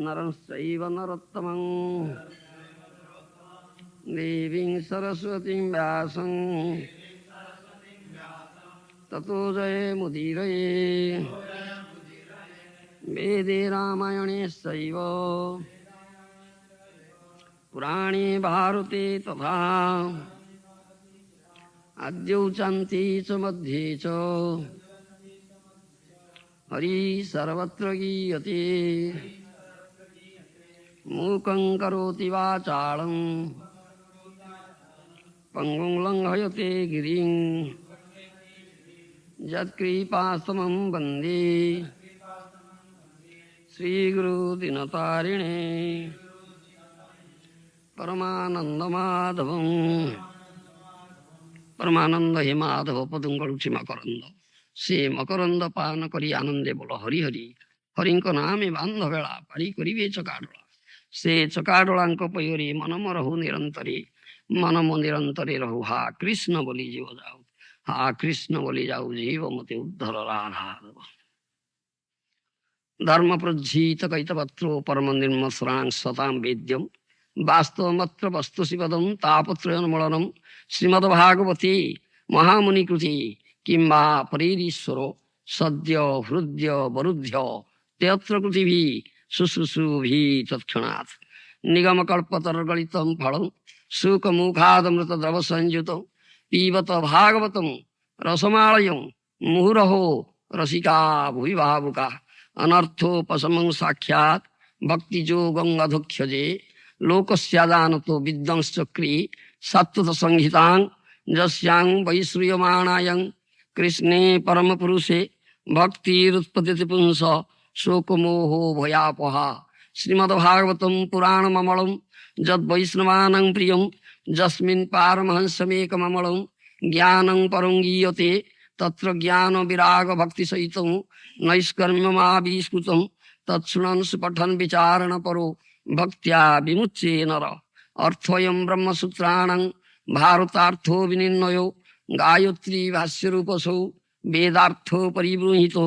নরশ্চৈব নরোত্তমং দেবীং সরস্বতীং ব্যাসং ততো জয়মুদীরয়ে বেদে রামায়ণেশ্চৈব পুরাণে ভারতে তথা আদ্যৌচান্তি চ মধ্যে চ হরি সর্বত্র গীয়তে মূকং করোতি বাচালং পঙ্গুং লঙ্ঘয়তে গিরিং যৎকৃপাস্তমং বন্দে শ্রীগুরু দীনতারিণে পরমানন্দমাধবং। পরমানন্দ হে মাধব পদুঙ্গ রুচি মকরন্দ, সে মকরন্দ পান করি আনন্দে বল হরি হরি। হরিঙ্ক নামে বান্ধ বেড়া পারি করিবে চকাডোলা, সে চকাডোলাঙ্ক পয়রি মনম রহু নিরন্তরে, মনম নিরন্তরে রহু হা কৃষ্ণ বলি জীব যাও, হা কৃষ্ণ বলি যাও জীব মতে উদ্ধর রাধা। ধর্ম প্রজ্জিত কৈতপত্র পরম নির্মস্রাং সতাং বেদ্যম বাস্তবমত্র বস্তু শিবদম তাপত্রয়ন্মূলনম শ্রীমদ্ভাগবতে মহামুনিকৃতি কিংবা পরেরীশ্বর সদ্য হৃদ্য বরুদ্ধ তেত্র কৃতিভি শুশ্রূষুভি তৎক্ষণাৎ নিগমকল্পতরগলিতম ফলম সুখমুখাদমৃত দ্রব সংযুত পিবত ভাগবতম রসমালয়ং মুহুরহো রসিকা ভুবি ভাবুকা অনর্থোপশমং সাক্ষাৎ ভক্তিযোগং অধক্ষজে লোকস্যাদানত বিদ্বংশ্চক্রি সত্তত সংহিতাং যস্যাং বৈশ্রূয়মাণায়ং কৃষ্ণে পরম পুরুষে ভক্তিরুৎপদ্যতে পুংস শোকমোহো ভয়াপহা শ্রীমদ্ভাগবতম পুরাণমমলম যদ্বৈষ্ণবানাং প্রিয়ম যস্মিন পারমহংসমেকমমলম জ্ঞানং পরং গীয়তে তত্র জ্ঞান বিরাগ ভক্তি সহিতং নৈষ্কর্ম্যমাবিষ্কৃতং তৎশৃণন সুপঠন বিচারণ পরো ভক্ত্যা বিমুচ্যে নর। অর্থয়ং ব্রহ্মসূত্রাণং ভারতার্থো বিনির্ণয়ো গায়ত্রী ভাষ্যরূপসৌ বেদার্থ পরিবৃহিত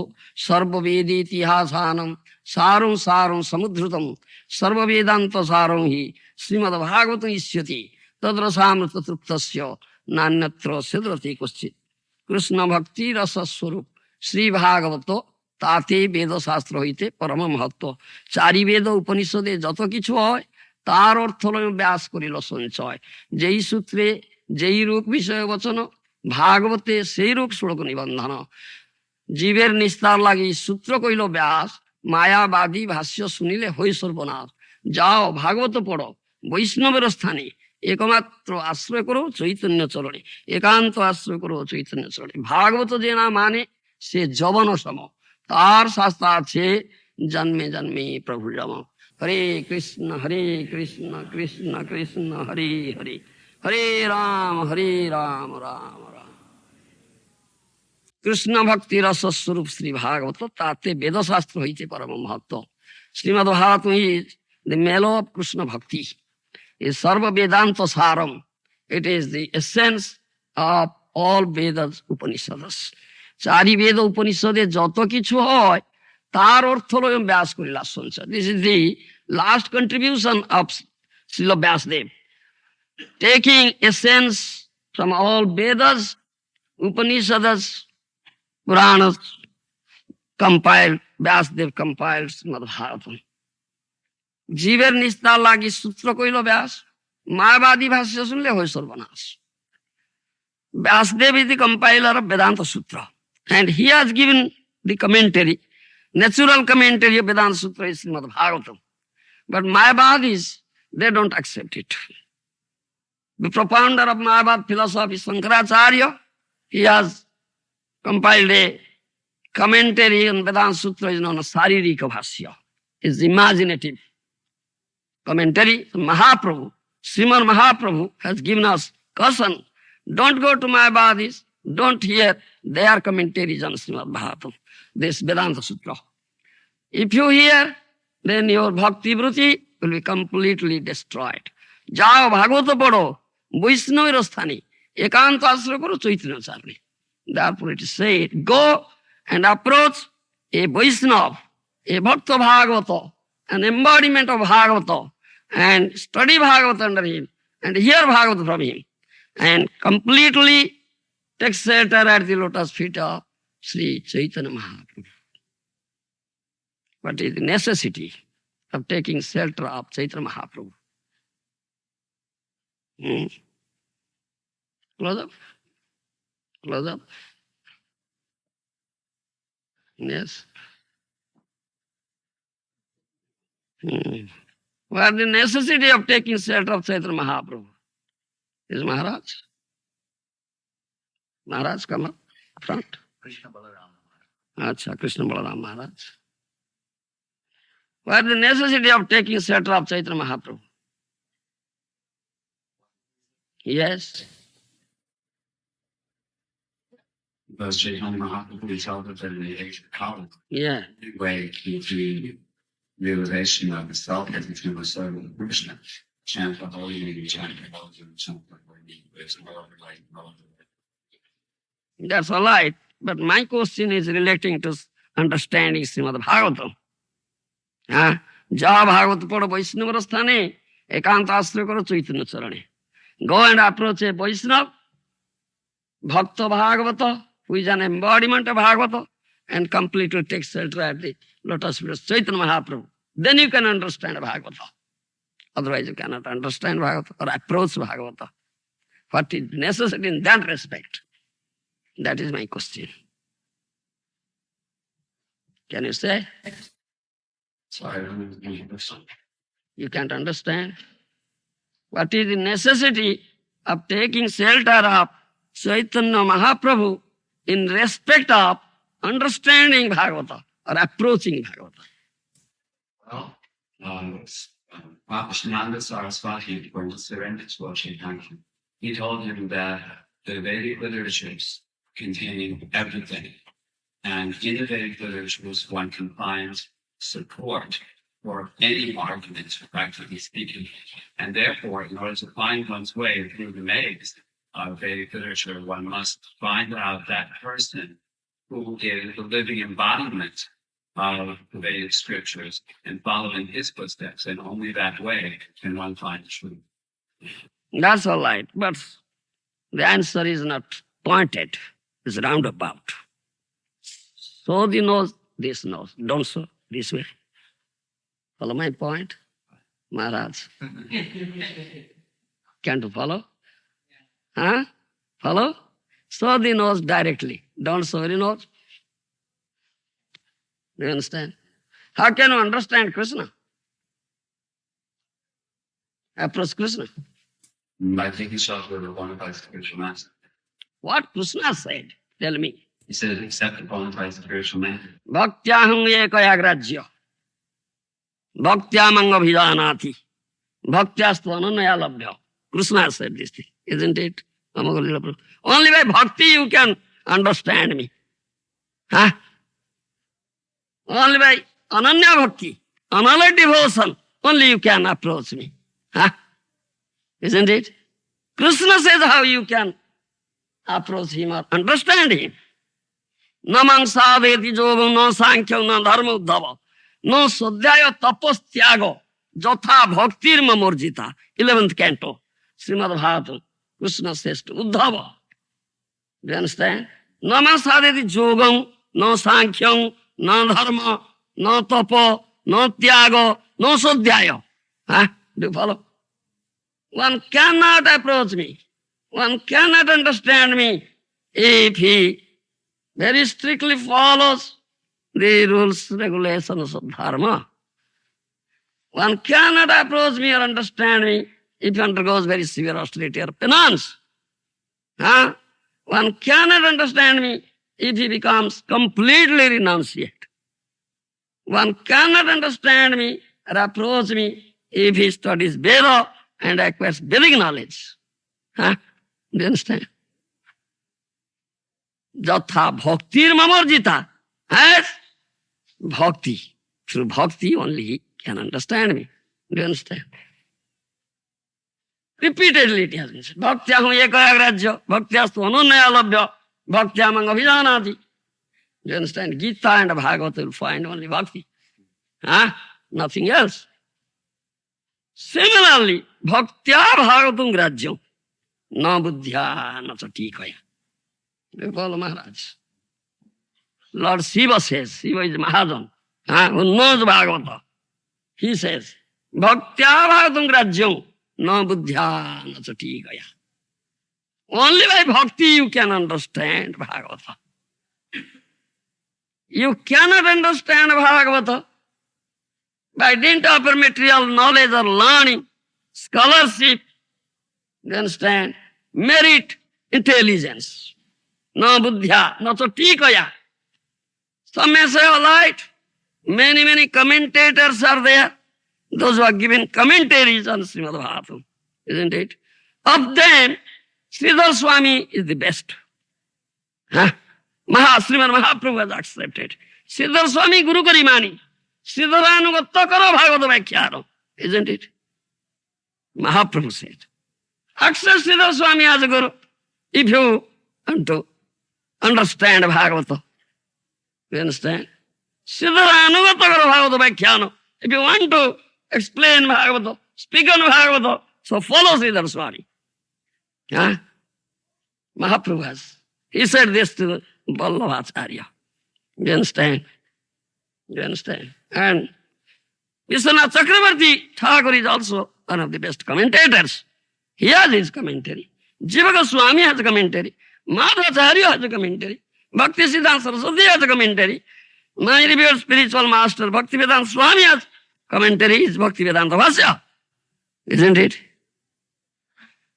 সর্ববেদেতিহাসানং সারং সারং সমুদ্ধৃতং সর্ববেদান্ত সারং হি শ্রীমদ্ভাগবতং ইষ্যতি তদ্রসামৃত তৃপ্তস্য নান্যত্র সিদ্ধ্যতি কশ্চিৎ। কৃষ্ণ ভক্তি রসস্বরূপ শ্রী ভাগবত, তাতে বেদশাস্ত্র হইতে পরম মহত্ব। চারি বেদ উপনিষদে যত কিছু হয় তার অর্থ ব্যাস করিল সঞ্চয়। যেই সূত্রে যেই রূপ বিষয় বচন, ভাগবতে সেই রূপ শ্লোক নিবন্ধন। জীবের নিস্তার লাগি সূত্র কইল ব্যাস, মায়াবাদী ভাষ্য শুনিলে হই সর্বনাশ। যাও ভাগবত পড়ো বৈষ্ণবের স্থানে, একমাত্র আশ্রয় করো চৈতন্য চরণে, একান্ত আশ্রয় করো চৈতন্য চরণে। ভাগবত যে না মানে সে যবন সম, তার শাস্ত্র আছে জন্মে জন্মে প্রভু রাম। হরে কৃষ্ণ কৃষ্ণ কৃষ্ণ হরে হরে, হরে রাম রাম রাম। কৃষ্ণ ভক্তি রসস্বরূপ শ্রী ভাগবত, তাতে বেদশাস্ত্র হইতে পরম মহত্ব। শ্রীমদ ভাগবত is the mellow of Krishna Bhakti, is Sarva Vedanta Saram. It is the essence of all Vedas Upanishads. চারি বেদ উপনিষদে যত কিছু হয় তার অর্থ ব্যাস করিলা সঞ্চয়। This is the last contribution of Srila Vyasdev, taking essence from all Vedas, Upanishads, Puranas, compiled, Vyasdev compiled Srimad Bhagavatam. জীবের নিস্তার লাগি সূত্র কইল ব্যাস, মায়াবাদী ভাষ্য শুনলে হয় সর্বনাশ। Vyasdev is the compiler of Vedanta Sutra, and he has given the commentary, natural commentary of Vedanta Sutra is Srimad Bhagavatam. But Mayavadis, they don't accept it. The propounder of Mayavad philosophy, Shankaracharya, he has compiled a commentary on Vedanta Sutra is known as Saririka Bhashya. It's imaginative commentary. Mahaprabhu, Srimad Mahaprabhu has given us caution. Don't go to Mayavadis, don't hear their commentaries on Srimad Bhagavatam, this Vedanta Sutra. If you hear, then your bhakti vritti will be completely destroyed. যাও ভাগবত পড়ো বৈষ্ণবের স্থানে, একান্ত আশ্রয় করো চৈতন্য চরণে। Therefore it is said, go and approach a Vaishnava, a Bhakta Bhagavata, an embodiment of Bhagavata, and study Bhagavata under him, and hear Bhagavata from him, and completely take shelter at the lotus feet of Sri Chaitanya Mahaprabhu. What is the necessity of taking shelter of Chaitanya Mahaprabhu? Close up. Close up. Yes. What is the necessity of taking shelter of Chaitanya Mahaprabhu? Is Maharaj? Maharaj, come up front. Krishna Balaram. Acha, Krishna Balaram Maharaj. What is the necessity of taking shelter of Chaitanya Mahaprabhu? Yes. Because Chaitanya Mahaprabhu is out of the age of college. Yeah. Way to realization of the self as if you were serving of Krishna. Chant the holy name, chant the holy name, chant the holy name. There's no other light, no other way. That's all right. But my question is relating to understanding Srimad Bhagavatam. Ja Bhagavata pado Vaishnava sthane, ekanta ashraya karo Chaitanya charane. Go and approach a Vaishnava, Bhakta Bhagavata, who is an embodiment of Bhagavata, and completely take shelter at the lotus feet of Chaitanya Mahaprabhu. Then you can understand Bhagavata. Otherwise you cannot understand Bhagavata or approach Bhagavata. What is necessary in that respect? That is my question. Can you say? Sorry, I don't understand. You can't understand? What is the necessity of taking shelter of Chaitanya Mahaprabhu in respect of understanding Bhagavata or approaching Bhagavata? Well, Maharaja Saraswati, when he surrendered to Chaitanya, he told him that the Vedic literatures contain everything. And in the Vedic literatures, one can find support for any argument, practically speaking. And therefore, in order to find one's way through the maze of Vedic literature, one must find out that person who is the living embodiment of the Vedic scriptures and follow in his footsteps. And only that way can one find the truth. That's all right, but the answer is not pointed, it's roundabout. So the nose, this nose, don't so, this way. Follow my point? Maharaj. Can't you follow? Huh? Follow? So the nose directly, don't show the nose. Do you understand? How can you understand Krishna? Approach Krishna. I think he saw the bona fide spiritual master. What Krishna said, tell me. He said, accept the bona fide spiritual man. Bhaktyaham ekayagrajya. Bhaktyamanga bhijanati. Bhaktyastu ananya labhya. Krishna said this thing, isn't it? Only by bhakti you can understand me. Huh? Only by ananya bhakti, another devotion, only you can approach me. Huh? Isn't it? Krishna says how you can approach him or understand him. Namang sadheti jogam no sankhya no dharma uddhava no sodhyaya tapos tyago jatha bhaktir mamorjita. 11th canto, Srimad Bhagavatam. Krishna says to Uddhava. Do you understand? Namang sadheti jogam no sankhya no dharma no tapo no tyago no sodhyaya. Huh? Do you follow? One cannot approach me. One cannot understand me if he very strictly follows the rules, regulations of dharma. One cannot approach me or understand me if he undergoes very severe austerity or penance. Huh? One cannot understand me if he becomes completely renunciate. One cannot understand me or approach me if he studies Veda and acquires Vedic knowledge. Huh? Do you understand? Jatha bhaktir mamorjita. Yes? Bhakti. Through bhakti only he can understand me. Do you understand? Repeatedly it has been said. Bhaktyaham ekayagrajya. Bhaktyastu ananya labhya. Bhaktyamanga bhijanati. Do you understand? Gita and Bhagavata will find only bhakti. Huh? nothing else. Similarly, bhaktya bhagavatam grajyam na buddhya na chatikaya. You follow Maharaj. Lord Shiva says, Shiva is Mahajan, who knows Bhagavata. He says, bhaktya bhagavatam grajyam na buddhya na chatikaya. Only by bhakti you can understand Bhagavata. You cannot understand Bhagavata by dint of material knowledge or learning, scholarship, you understand, merit, intelligence. No buddhya, no chatikaya. Some may say, all right, many commentators are there, those who have given commentaries on Srimad Bhagavatam, isn't it? Of them, Sridhar Swami is the best. Srimad Mahaprabhu has accepted. Sridhar Swami Guru Kari Mani. Sridharanugatta karo Bhagavata Vakhyaro. Isn't it? Mahaprabhu said. Accept Sridhar Swami as a Guru if you want to understand Bhagavata. You understand? Sridharanugatta karo Bhagavata Vakhyano. If you want to explain Bhagavata, speak on Bhagavata, so follow Sridhar Swami. Mahaprabhu has. He said this to Vallabhacharya. You understand? You understand? And Vishwanath Chakravarti Thakur is also one of the best commentators. He has his commentary. Jiva Goswami has a commentary. Madhvacharya has a commentary. Bhakti Siddhanta Saraswati has a commentary. My revered spiritual master Bhaktivedanta Swami has commentary. Is Bhaktivedanta Bhashya. Isn't it?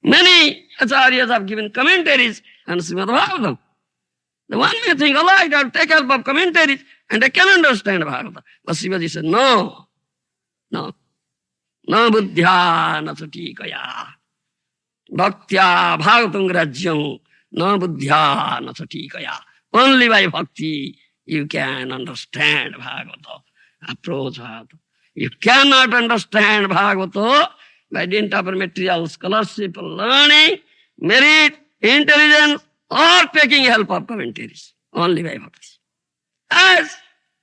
Many acharyas have given commentaries on Srimad Bhagavatam. The one may think, all right, I'll take help of commentaries and I can understand Bhagavata. But Shivaji said, no. No buddhya na chatikaya. Bhaktya bhagavatam grajyam na buddhya na chatikaya. Only by bhakti you can understand Bhagavata. Approach Bhagavata. You cannot understand Bhagavata by dint of material scholarship, learning, merit, intelligence, or taking help of commentaries. Only by bhakti. As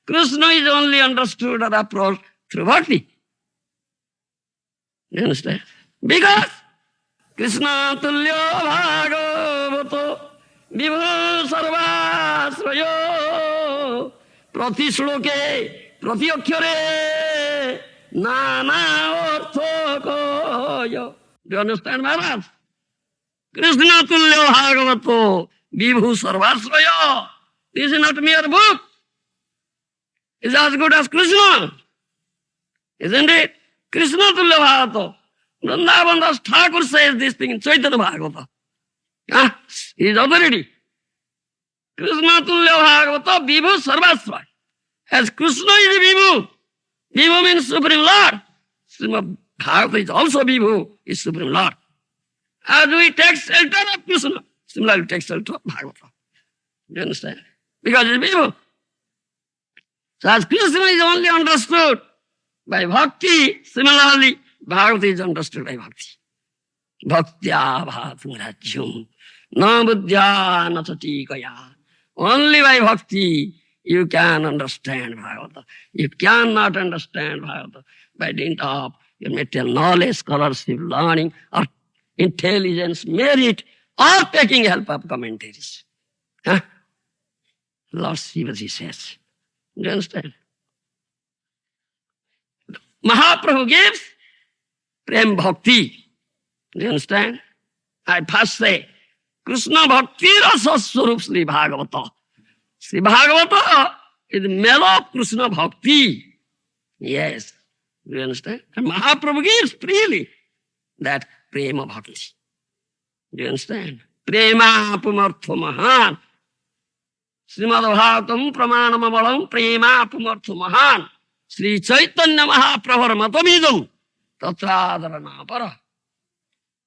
Krishna is only understood or approached through bhakti. You understand? Because Krishna tulyo bhagavato vibhu sarvasrayo prati shloke prati akhyare nana ortho koyo. Do you understand, Maharaj? Krishna tulyo bhagavato vibhu sarvasrayo. This is not a mere book. It's as good as Krishna. Isn't it? Krishna tulya bhagavato. Vrindavan Das Thakur says this thing in Chaitanya Bhagavata. He is authority. Krishna tulya bhagavato vibhu sarvasra. As Krishna is a vibhu. Vibhu means Supreme Lord. Srimad Bhagavata is also vibhu, is Supreme Lord. As we take shelter of Krishna, similarly we take shelter of Bhagavata. Do you understand? Because it's vibhu. So as Krishna is only understood by bhakti, similarly Bhagavata is understood by bhakti. Bhaktya bhagatam grajyam na buddhya na chatikaya. Only by bhakti you can understand Bhagavata. You cannot understand Bhagavata by dint of your material knowledge, scholarship, learning, or intelligence, merit, or taking help of commentaries. Lord Shivaji says. Do you understand? Mahaprabhu gives prem bhakti. Do you understand? I first say, Krishna bhakti rasa swarup Sri Bhagavata. Sri Bhagavata is the mellow of Krishna bhakti. Yes. Do you understand? And Mahaprabhu gives freely that prema bhakti. Do you understand? Prema pumartha mahan. Srimad Bhagavatam pramanamabalam prema pumartha mahan. Sri Chaitanya Mahaprabhar matamidam tatradarana para.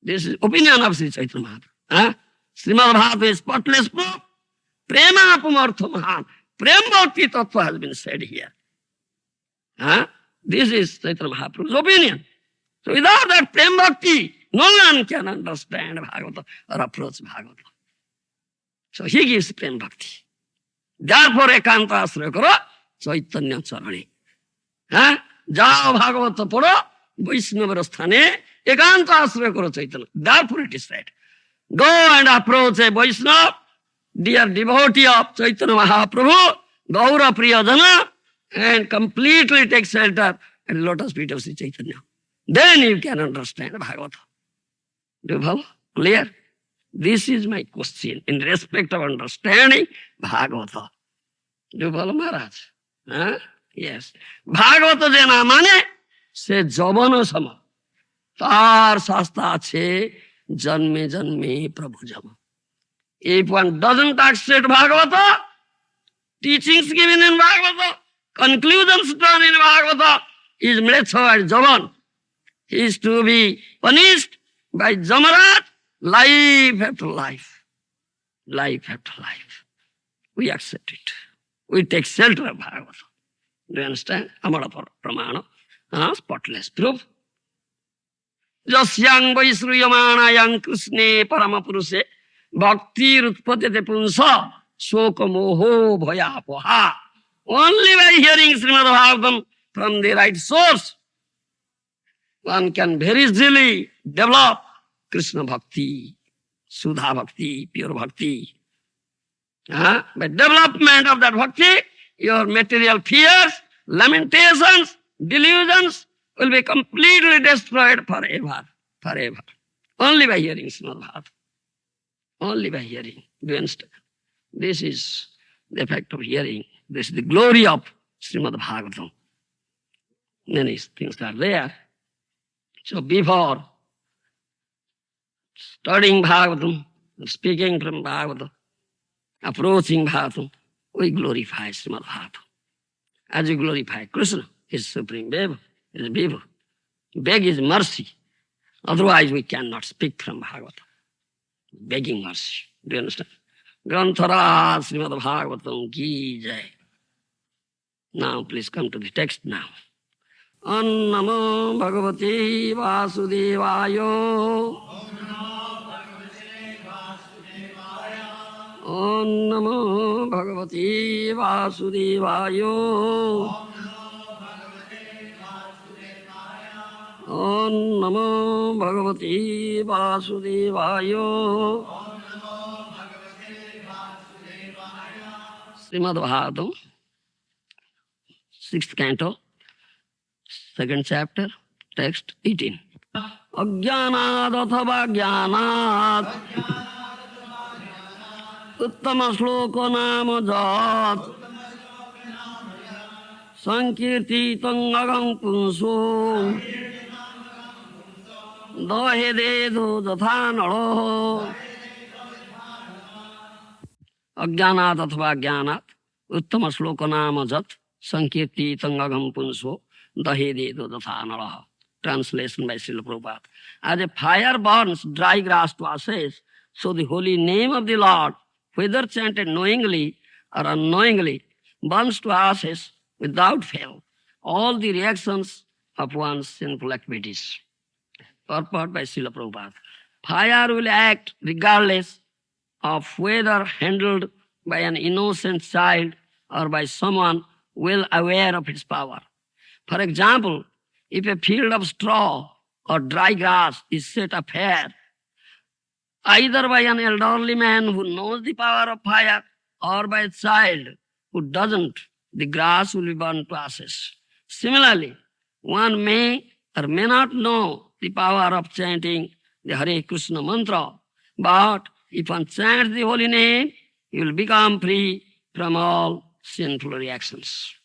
This is opinion of Sri Chaitanya Mahaprabhu. Srimad Bhagavatam is spotless proof. Prema pumartha mahan. Prem bhakti tattva has been said here. This is Chaitanya Mahaprabhu's opinion. So without that prem bhakti, no one can understand Bhagavata or approach Bhagavata. So he gives prem bhakti. Therefore ekanta asraya karo Chaitanya charani. যাও ভাগবত পড়ো, বৈষ্ণবের স্থানে একান্ত আশ্রয় করো Chaitanya. Therefore it is said, go and approach a Vaishnava, dear devotee of Chaitanya Mahaprabhu, Gaura Priyajana, and completely take shelter at the lotus feet of Sri Chaitanya. Then you can understand Bhagavata. Do you follow? Clear? This is my question in respect of understanding Bhagavata. Do you follow, Maharaj? Huh? Yes. Bhagavata যে না মানে সে যবন সম, তার শাস্তা আছে জন্মে জন্মে প্রভু জম। If one doesn't accept Bhagavata, teachings given in Bhagavata, conclusions done in Bhagavata, is mletho and javan. He is to be punished by Jamaraj life after life. Life after life. We accept it. We take shelter of Bhagavata. Do you understand? Amara Pramana, spotless proof. Jasyang Vaisruyamanayang Krishne Paramapuruse Bhaktir Utpatete Punsa Shoka Moho Bhayapoha. Only by hearing Srimad Bhagavatam from the right source, one can very easily develop Krishna Bhakti, Sudha Bhakti, pure Bhakti. By development of that Bhakti, your material fears, lamentations, delusions will be completely destroyed forever, forever. Only by hearing Srimad Bhagavatam. Only by hearing. Do you understand? This is the effect of hearing. This is the glory of Srimad Bhagavatam. Many things are there. So before studying Bhagavatam, speaking from Bhagavatam, approaching Bhagavatam, we glorify Srimad Bhagavatam. As you glorify Krishna, his supreme Beba, his Beba. Beg his mercy. Otherwise we cannot speak from Bhagavatam. Begging mercy. Do you understand? Granthara Srimad Bhagavatam ki jai. Now please come to the text now. Om Namo Bhagavate Vasudevaya. Om Namo Bhagavate Vasudevaya. Om Namo Bhagavate Vasudevaya. Srimad Bhagavatam, 6th canto, 2nd chapter, text 18. Ajnanad athava jnanad uttama shloka nama jat sankirtitam agam punso dahe dedo jatha nalo. Ajnanat athva jnanat uttama shloka nama jat sankirtitam agam punso dahe dedo jatha nalo. Translation by Srila Prabhupada. As a fire burns dry grass to ashes, so the holy name of the Lord, whether chanted knowingly or unknowingly, burns to ashes without fail all the reactions of one's sinful activities. Purport by Srila Prabhupada. Fire will act regardless of whether handled by an innocent child or by someone well aware of its power. For example, if a field of straw or dry grass is set afire, either by an elderly man who knows the power of fire or by a child who doesn't, the grass will be burned to ashes. Similarly, one may or may not know the power of chanting the Hare Krishna mantra, but if one chants the holy name, he will become free from all sinful reactions.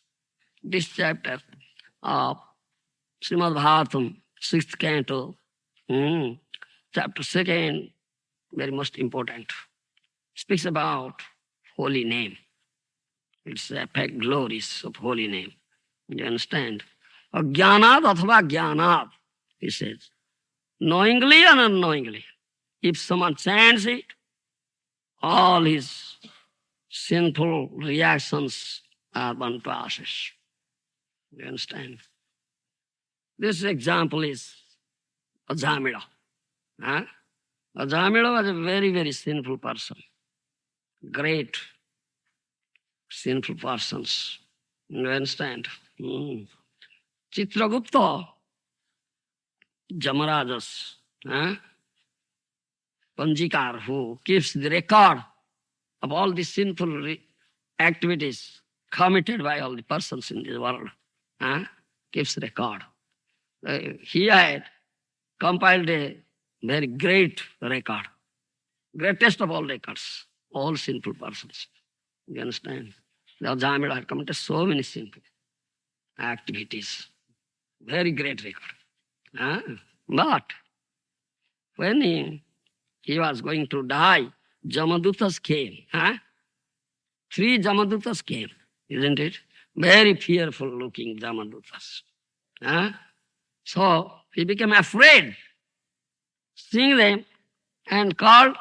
This chapter of Srimad Bhagavatam, 6th canto, chapter 2nd, very most important, speaks about holy name. It's the effect, glories of holy name. You understand? Ajnanad athva jnanad, he says. Knowingly and unknowingly. If someone chants it, all his sinful reactions are burned to ashes. You understand? This example is Ajamila. Ajamila was a very, very sinful person. Great sinful persons. You understand? Chitragupta, Jamaraja's Panjikar, who keeps the record of all the sinful activities committed by all the persons in this world, keeps record. He had compiled a very great record, greatest of all records, all sinful persons. You understand? The Jamila had committed so many sinful activities. Very great record. But when he was going to die, Jamadutas came. 3 Jamadutas came, isn't it? Very fearful looking Jamadutas. So he became afraid, seeing them, and called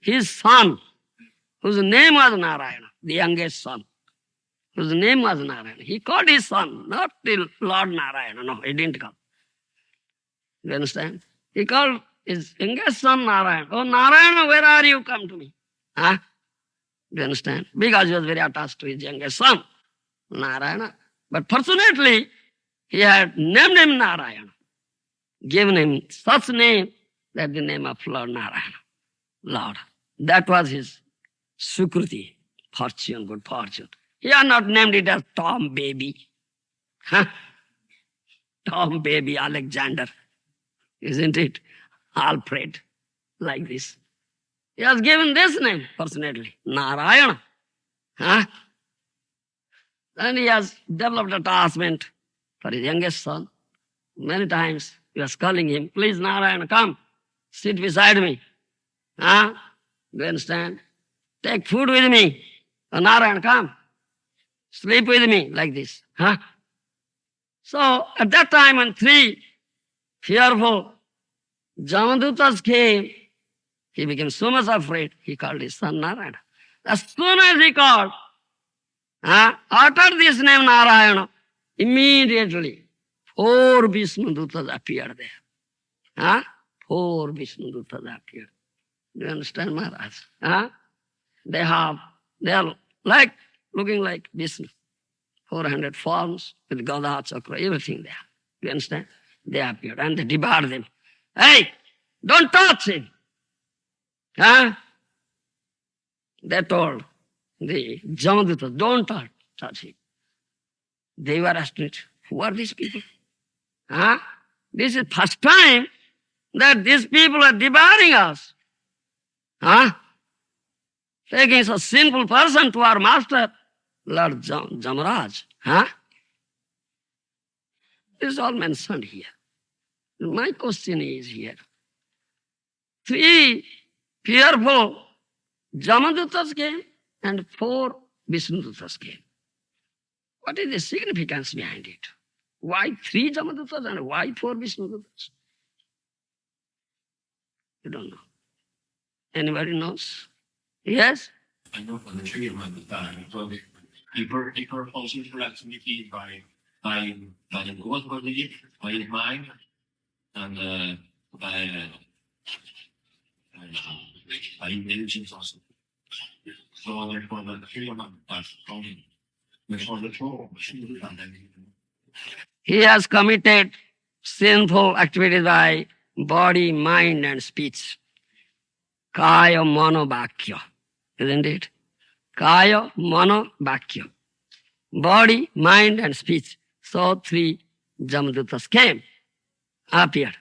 his son, whose name was Narayana, the youngest son, whose name was Narayana. He called his son, not the Lord Narayana. No, he didn't call. You understand? He called his youngest son Narayana. Oh, Narayana, where are you? Come to me. You understand? Because he was very attached to his youngest son, Narayana. But fortunately, he had named him Narayana, given him such name that the name of Lord Narayana, Lord. That was his Sukruti, fortune, good fortune. He had not named it as Tom Baby. Tom Baby Alexander, isn't it? Alfred, like this. He has given this name, fortunately, Narayana. Then he has developed attachment for his youngest son. Many times he was calling him, please Narayana, come, sit beside me. Do you understand? Take food with me. Oh, Narayana, come, sleep with me, like this. So at that time when 3 fearful Jamadutas came, he became so much afraid, he called his son Narayana. As soon as he called, uttered this name Narayana, immediately 4 Vishnudutas appeared there. 4 Vishnudutas appeared. Do you understand, Maharaj? They are like looking like Vishnu. 400 forms with Gada, Chakra, everything there. Do you understand? They appeared and they debarred them. Hey, don't touch him. They told the Jamadutas, don't touch him. They were astonished. Who are these people? This is first time that these people are debarring us. Taking such sinful person to our master, Lord Jamaraj. This is all mentioned here. My question is here. 3 fearful Jamadutas came and 4 Vishnudutas came. What is the significance behind it? Why 3 Jamadutas and why 4 Vishnudutas? You don't know. Anybody knows? Yes? I know from the tree of my time, so deeper also interactivity by the God body, by the mind, and by intelligence also. So therefore the tree of my time, before the flow, He has committed sinful activities by body, mind, and speech. Kaya, mano, bhakya. Isn't it? Kaya, mano, bhakya. Body, mind, and speech. So 3 Jamadutas came, appeared.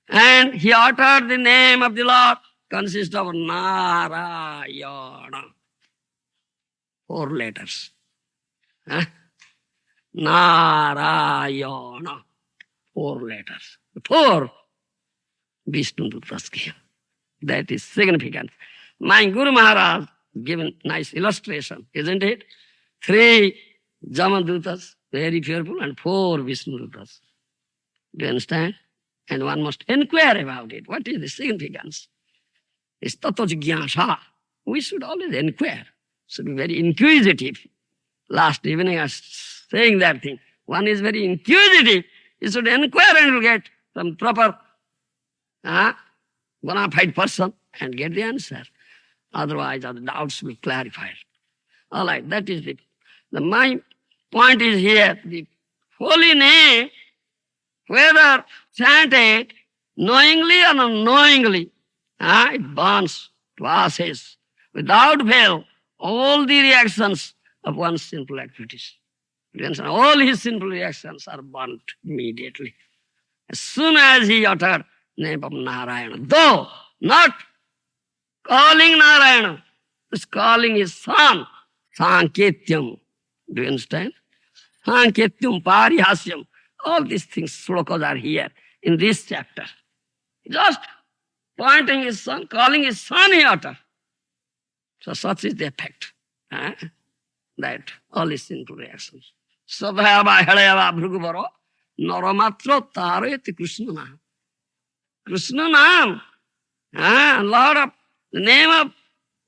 And he uttered the name of the Lord, consists of Narayana. 4 letters. Narayana. 4 letters. 4 Vishnudutas came. That is significant. My Guru Maharaj given nice illustration, isn't it? 3 Jamadutas, very fearful, and 4 Vishnudutas. Do you understand? And one must inquire about it. What is the significance? It's tato jigyasa. We should always inquire. Should be very inquisitive. Last evening I was saying that thing. One is very inquisitive. He should inquire and will get some proper bona fide person and get the answer. Otherwise, the doubts will be clarified. All right, that is my point is here. The holy name whether chanted knowingly or unknowingly, it burns to ashes without fail all the reactions of one's sinful activities. You understand? All his sinful reactions are burnt immediately. As soon as he uttered name of Narayana, though not calling Narayana, is calling his son, Sanketyam. Do you understand? Sanketyam, Parihasyam. All these things, slokas are here in this chapter. Just pointing his son, calling his son, he uttered. So such is the effect. That all his sinful reactions. Sadhayava, Hedayava, Bhrugubaro, Naramatro, Tarayati Krishna Nam. Krishna Nam. Lord of, the name of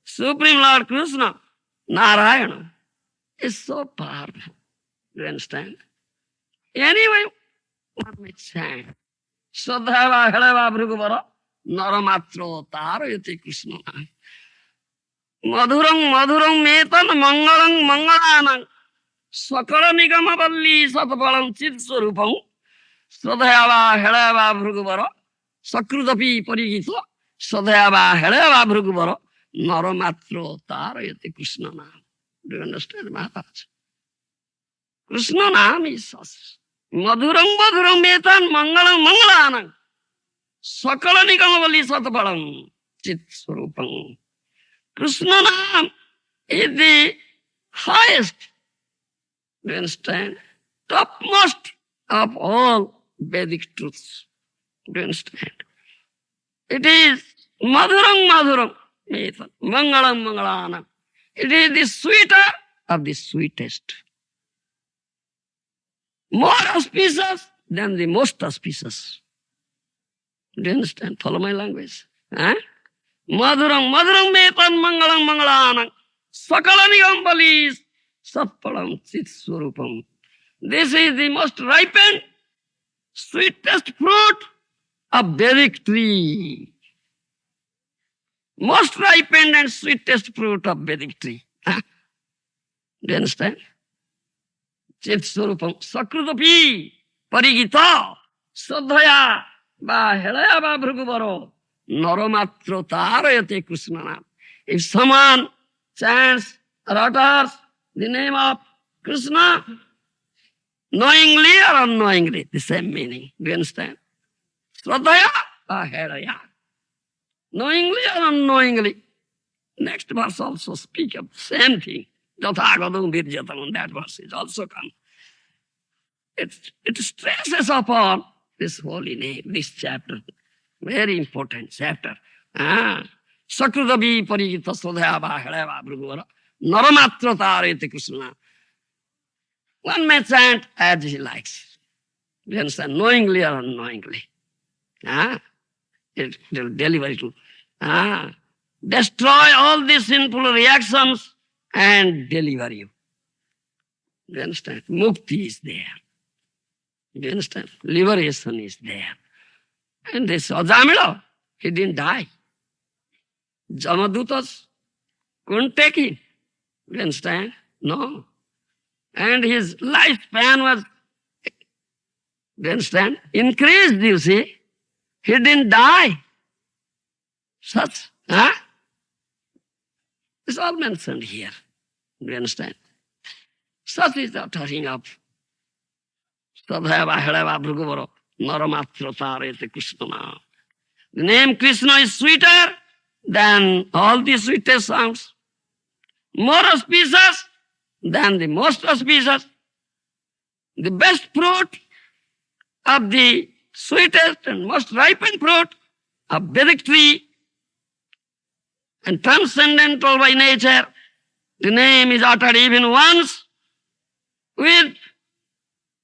Supreme Lord Krishna, Narayana, is so powerful. Do you understand? Anyway, what we chant. Sadhayava, Hedayava, Bhrugubaro, Naramatro, Tarayati Krishna Nam. Madhurang madhurang metan mangalang mangalanang sakala nigama valli satpalam chit swarupam sadhayava hedayava bhrugubara sakrudapi parigita sadhayava hedayava bhrugubara naramatro tarayati Krishna nam. Do you understand, Maharaj? Krishna nam is such. Madhurang madhurang metan mangalang mangalanang sakala nigama valli satpalam chit swarupam. Krishna Nam is the highest, do you understand, topmost of all Vedic truths. Do you understand? It is Madhurang Madhuram, Mangalam Mangalana. It is the sweeter of the sweetest. More auspicious than the most auspicious. Do you understand? Follow my language. Madhurang, madhurang metan mangalang mangalanang sakala nigambalis satpalam chit swarupam. This is the most ripened, sweetest fruit of Vedic tree. Most ripened and sweetest fruit of Vedic tree. Do you understand? Chit swarupam sakrudapi parigita sadhaya ba helaya ba bhrugubaro Naramatro tarayate Krishna nam. If someone chants or utters the name of Krishna, knowingly or unknowingly, the same meaning. Do you understand? Sradhaya or hedaya. Knowingly or unknowingly. Next verse also speak of the same thing. Jathagadam virjatam, that verse is also come. It stresses upon this holy name, this chapter. Very important chapter. Sakrudabi parigita sodhayava hedayava bhruguvara naramatra tarayate Krishna. One may chant as he likes. You understand? Knowingly or unknowingly. It will deliver you. Destroy all these sinful reactions and deliver you. You understand? Mukti is there. You understand? Liberation is there. And this Ajamila, he didn't die. Jamadutas couldn't take him. You understand? No. And his lifespan was, you understand, increased, you see. He didn't die. Such, it's all mentioned here. You understand? Such is the uttering of Sadhava Hedava Bhrugavara Naramatra Tarayate Krishna. The name Krishna is sweeter than all the sweetest songs, more auspicious than the most auspicious, the best fruit of the sweetest and most ripened fruit of Vedic tree, and transcendental by nature. The name is uttered even once with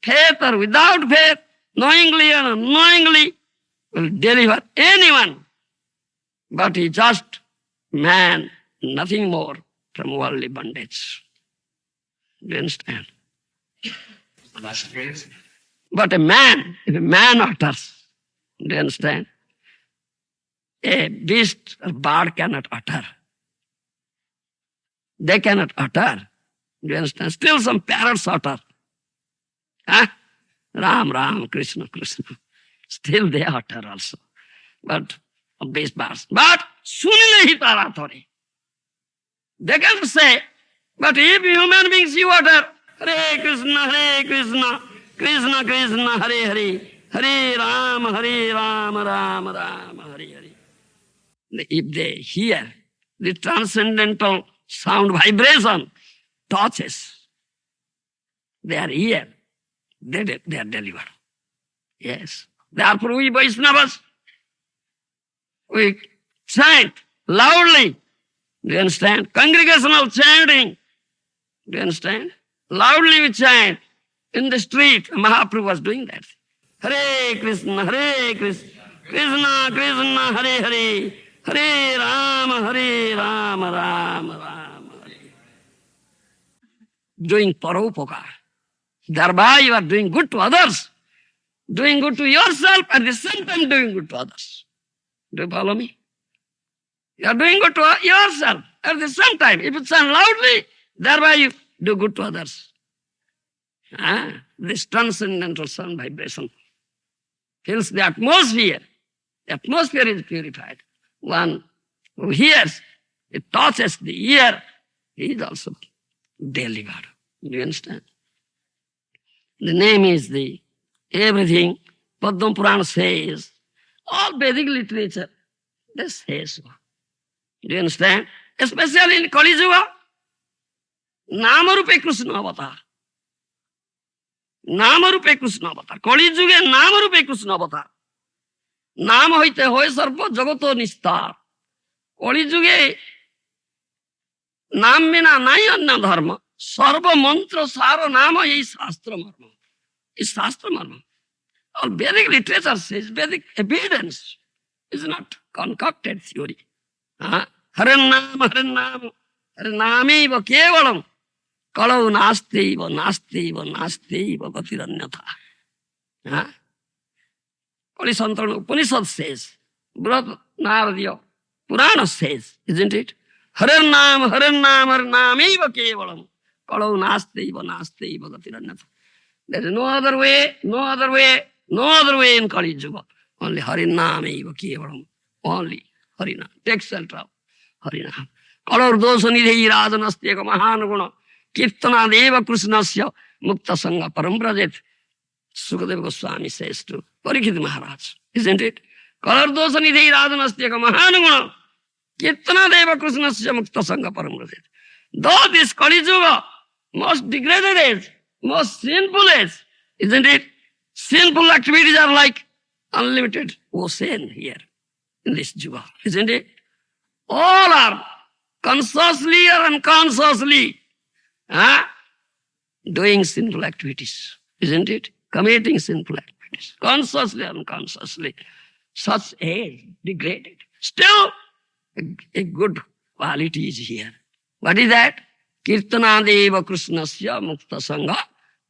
faith or without faith, knowingly or unknowingly, will deliver anyone. But he just man, nothing more from worldly bondage. Do you understand? Last phrase. But a man, if a man utters, do you understand? A beast or bird cannot utter. They cannot utter. Do you understand? Still some parrots utter. Ram, Ram, Krishna, Krishna. Still they utter also. But of these parts. But sunile hi tara thore. They can say, but if human beings you utter Hare Krishna, Krishna Krishna, Hare Hare, Hare Ram, Ram Ram, Hare Hare. If they hear the transcendental sound vibration touches their ear, they are delivered. Yes. Therefore we Vaishnavas, we chant loudly. Do you understand? Congregational chanting. Do you understand? Loudly we chant in the street. Mahaprabhu was doing that. Hare Krishna, Krishna Krishna, Hare Hare, Hare Ram, Ram Hare. Doing paropokar. Thereby you are doing good to others. Doing good to yourself at the same time doing good to others. Do you follow me? You are doing good to yourself at the same time. If you chant loudly, thereby you do good to others. This transcendental sound vibration fills the atmosphere. The atmosphere is purified. One who hears, it touches the ear, he is also delivered. Do you understand? The name is the everything. Padma Purana says, all Vedic literature, they say so. Do you understand? Especially in Kali Yuga, Namarupe Krishna avatar. Namarupe Krishna avatar. Kali Yuga Namarupe Krishna avatar. नाम होते होय सर्व जगतो निस्तार. कलि जुगे नाम बिना नहीं अन्य धर्म. सर्व मंत्र सार नाम यही शास्त्र मर्म. इस शास्त्र मर्म. All Vedic literature says, Vedic evidence is not concocted theory. Harinam, Harinameva kevalam. Kalau nastiva, gatiranyatha. Kali Santana Upanishad says, Brad Naradiya Purana says, isn't it? Harinam, Harinameva kevalam. Kalau nastiva, gatiranyatha. There is no other way in Kali Yuga. Only Harinameva kevalam. Only Harinam. Take shelter of Harinam. Kalar dosa nidhi rajanastya mahanaguna. Kirtana deva krishnasya mukta sangha parambrajet. Sukadeva Goswami says to Parikshit Maharaj, isn't it? Kalar dosa nidhi rajanastya mahanaguna. Kirtana deva krishnasya mukta sangha parambrajet. Though this Kali Yuga, most degraded age, most sinful age, isn't it? Sinful activities are like unlimited ocean here in this Yuga, isn't it? All are consciously or unconsciously doing sinful activities, isn't it? Committing sinful activities, consciously or unconsciously. Such age degraded. Still, a good quality is here. What is that? Kirtana deva krishnasya mukta sangha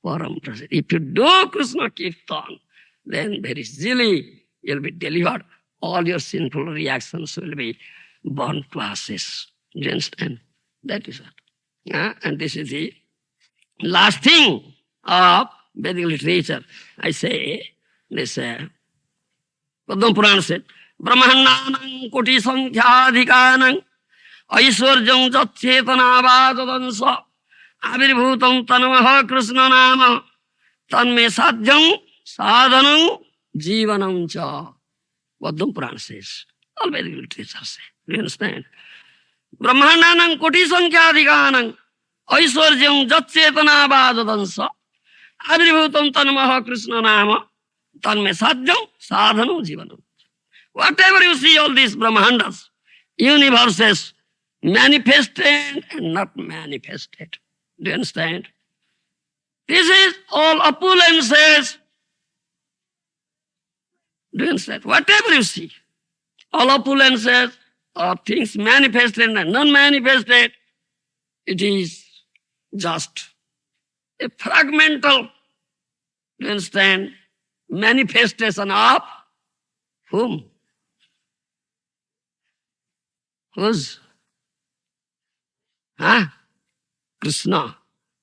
param prasid. If you do Krishna kirtan, then very easily you'll be delivered. All your sinful reactions will be burnt to ashes. Do you understand? That is what. And this is the last thing of Vedic literature. I say, this Padma Purana said, Brahmananam koti sankhyaadhikanam Aishwarjam jat chetana vajadansa Avirbhutam tanamaha Krishna nama Tanme sadhyam sadhanam jivanam cha. Padma Purana says. All Vedic literature say. Do you understand? Brahmananam koti sankhyaadhikanam Aishwarjam jat chetana vajadansa Avirbhutam tanamaha Krishna nama Tanme sadhyam sadhanam jivanam. Whatever you see, all these Brahmandas, universes, manifested and not manifested. Do you understand? This is all opulences. Do you understand? Whatever you see, all opulences or things manifested and non-manifested, it is just a fragmental, do you understand, manifestation of whom? Whose? Krishna.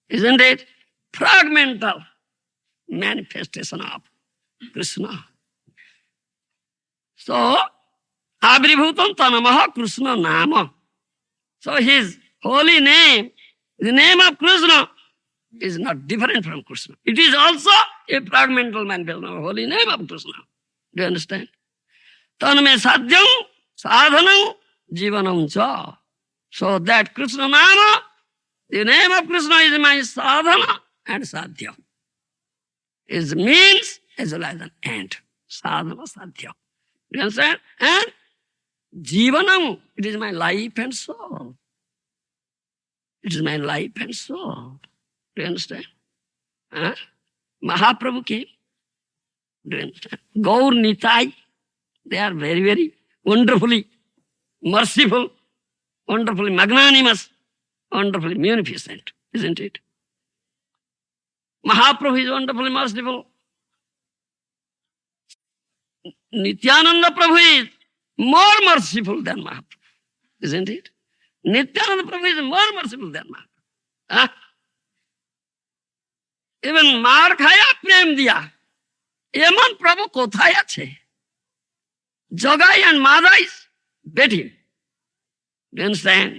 Isn't it? Fragmental. manifestation of Krishna. So, Abribhutam Tanamaha Krishna Nama. So his holy name, the name of Krishna, is not different from Krishna. It is also a fragmental manifestation of holy name of Krishna. Do you understand? Tanme sadhyam sadhanam jivanam cha. So that Krishna Nama, the name of Krishna is my sadhana and sadhya. Is means as well as an end. Sadhana sadhya. Do you understand? And jivanam, it is my life and soul. It is my life and soul. Do you understand? Huh? Mahaprabhu came. Do you understand? Gour Nitai, they are very, very wonderfully merciful, wonderfully magnanimous, wonderfully munificent, isn't it? Mahaprabhu is wonderfully merciful. Nityananda Prabhu is more merciful than Mahaprabhu, isn't it? Nityananda Prabhu is more merciful than Mahaprabhu. Huh? Even মার খায়া প্রেম দিয়া এমন প্রভু কোথায় আছে? Jogai and Madai bet him. Do you understand?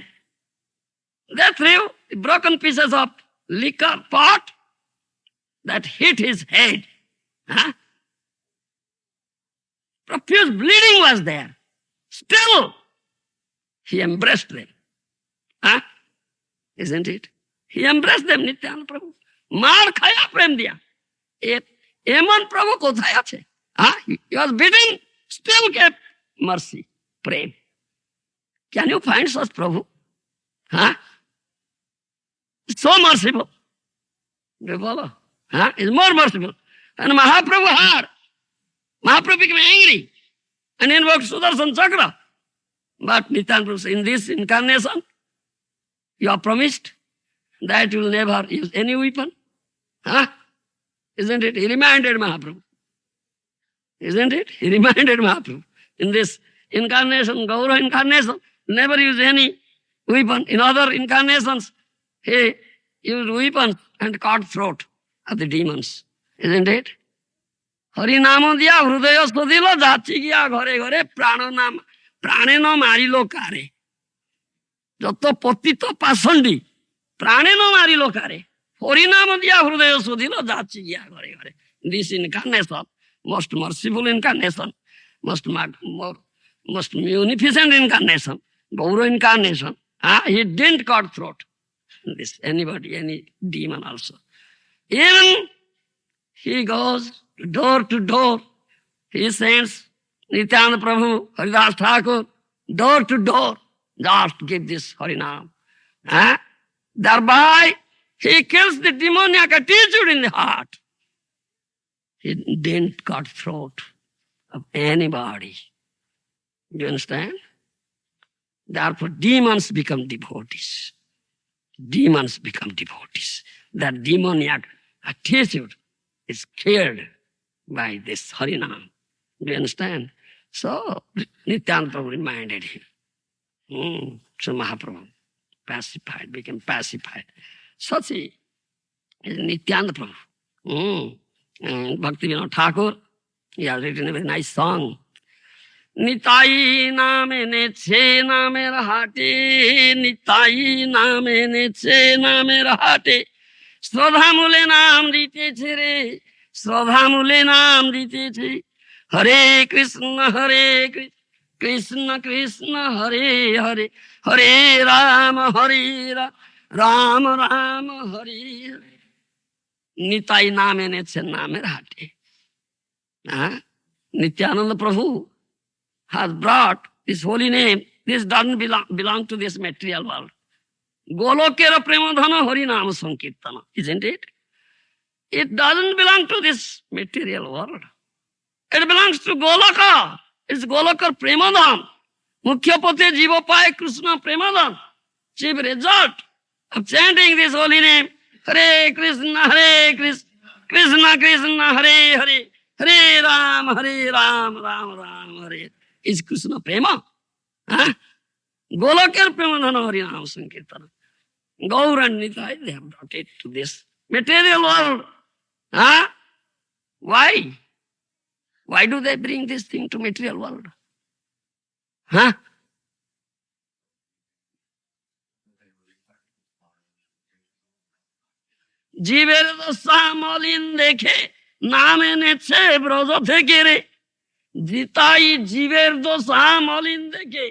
They threw broken pieces of liquor pot that hit his head. Huh? Profuse bleeding was there. Still, he embraced them. Huh? Isn't it? He embraced them, Nityananda Prabhu. মার খায়া প্রেম দিয়া এমন প্রভু কোথায় আছে? He was beaten, still kept mercy, prem. Can you find such Prabhu? So merciful. Do you follow? He's more merciful. And Mahaprabhu heard. Mahaprabhu became angry and invoked Sudarshan Chakra. But Nityananda Prabhu said, in this incarnation, you are promised that you will never use any weapon. Isn't it? He reminded Mahaprabhu. Isn't it? He reminded Mahaprabhu. In this incarnation, Gour incarnation, never use any weapon. In other incarnations, he used weapons and cut throat of the demons. Isn't it? Hari Namo diya hrudaya sodilo jachi giya ghare ghare prano nam praneno marilo kare. Joto potito pasandi praneno marilo kare. Harinam diya hrudaya sodilo jachi giya ghare ghare. This incarnation, most merciful incarnation, most munificent incarnation, Gour incarnation, he didn't cut throat. This anybody, any demon also. Even he goes door to door. He sends Nityananda Prabhu, Haridas Thakur, door to door, just give this Harinam. Thereby, he kills the demoniac attitude in the heart. He didn't cut throat of anybody. Do you understand? Therefore, demons become devotees. Demons become devotees. That demoniac attitude is cured by this Harinam. Do you understand? So, Nityananda Prabhu reminded him. So Mahaprabhu pacified, became pacified. Such is Nityananda Prabhu. Bhakti Vinod Thakur, he has written a very nice song. Nitai name neche name rahate, Nitai name neche name rahate, Shraddha mule naam diteche re, Shraddha mule naam diteche, Hare Krishna Krishna Krishna Hare Hare, Hare Rama Rama Rama Hare Hare. Nitai name neche name rahate. Nityananda Prabhu has brought this holy name. This doesn't belong to this material world. Golokera premadhana harinama sankirtana, isn't it? It doesn't belong to this material world. It belongs to Goloka. It's Golokar premadhan. Mukhyapate jivapaye Krishna premadhan. Chief result of chanting this holy name, Hare Krishna, Krishna Krishna, Hare Hare, Hare Ram, Ram Ram, Hare, is Krishna Prema. Golokar Premadhana Harinam Sankirtana. Gour and Nitai, they have brought it to this material world. Why? Why do they bring this thing to material world? Huh? জীবের দশা মলিন দেখে নাম এনেছে ব্রজ থেকে রে। জিতাই জীবের দশা মলিন দেখে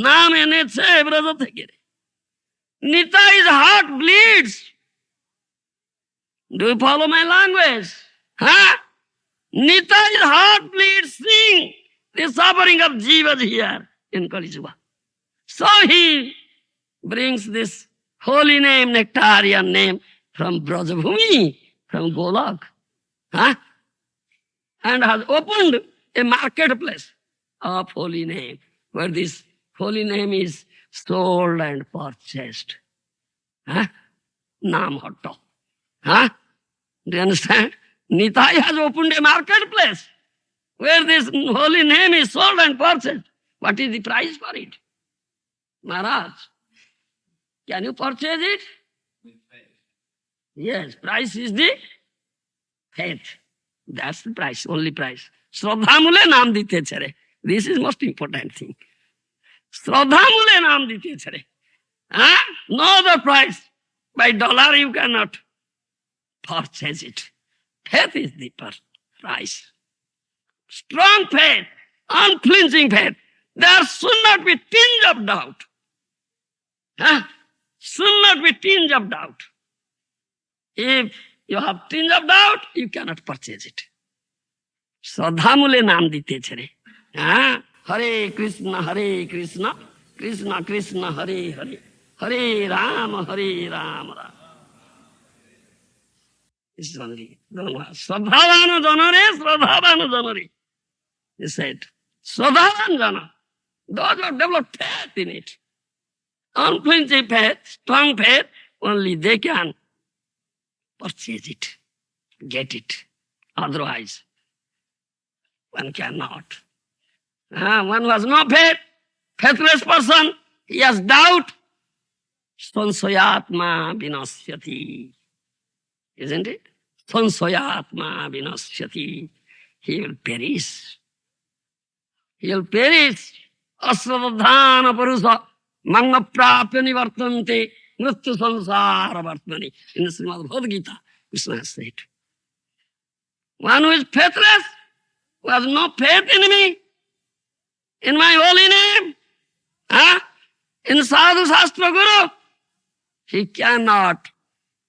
নাম এনেছে ব্রজ থেকে রে। Nitai's heart bleeds. Do you follow my language? Huh? Nitai's heart bleeds, seeing the suffering of jivas here in Kali Yuga. So he brings this holy name, nectarian name from Brajabhumi, from Golok, huh? And has opened a marketplace of holy name, where this holy name is sold and purchased. Huh? Nam Hatto. Huh? Do you understand? Nitai has opened a marketplace where this holy name is sold and purchased. What is the price for it? Maharaj, can you purchase it? Yes, price is the faith. That's the price, only price. Shraddha mule naam dite chare. This is most important thing. Shraddha mule naam dite chare. Huh? No other price. By dollar you cannot purchase it. Faith is the price. Strong faith, unflinching faith. There should not be tinge of doubt. Huh? Should not be tinge of doubt. If you have tinge of doubt, you cannot purchase it. Shraddha mule naam dite chare. Huh? Hare Krishna, Krishna Krishna, Hare Hare. Hare Rama, Rama. It's only Shraddhavana janare, Shraddhavana janare. He said, Shraddhavan jana, those who have developed faith in it, unflinching faith, strong faith, only they can purchase it, get it. Otherwise, one cannot. One who has no faith, faithless person, he has doubt. Sansoyatma vinasyati. Isn't it? Sansoyatma vinasyati. He will perish. He will perish. Asradhana parusa manga prapya nivartante mrityu sansara vartmani. In the Srimad Bhagavad Gita, Krishna has said. One who is faithless, who has no faith in me, in my holy name, in Sadhu Shastra Guru, he cannot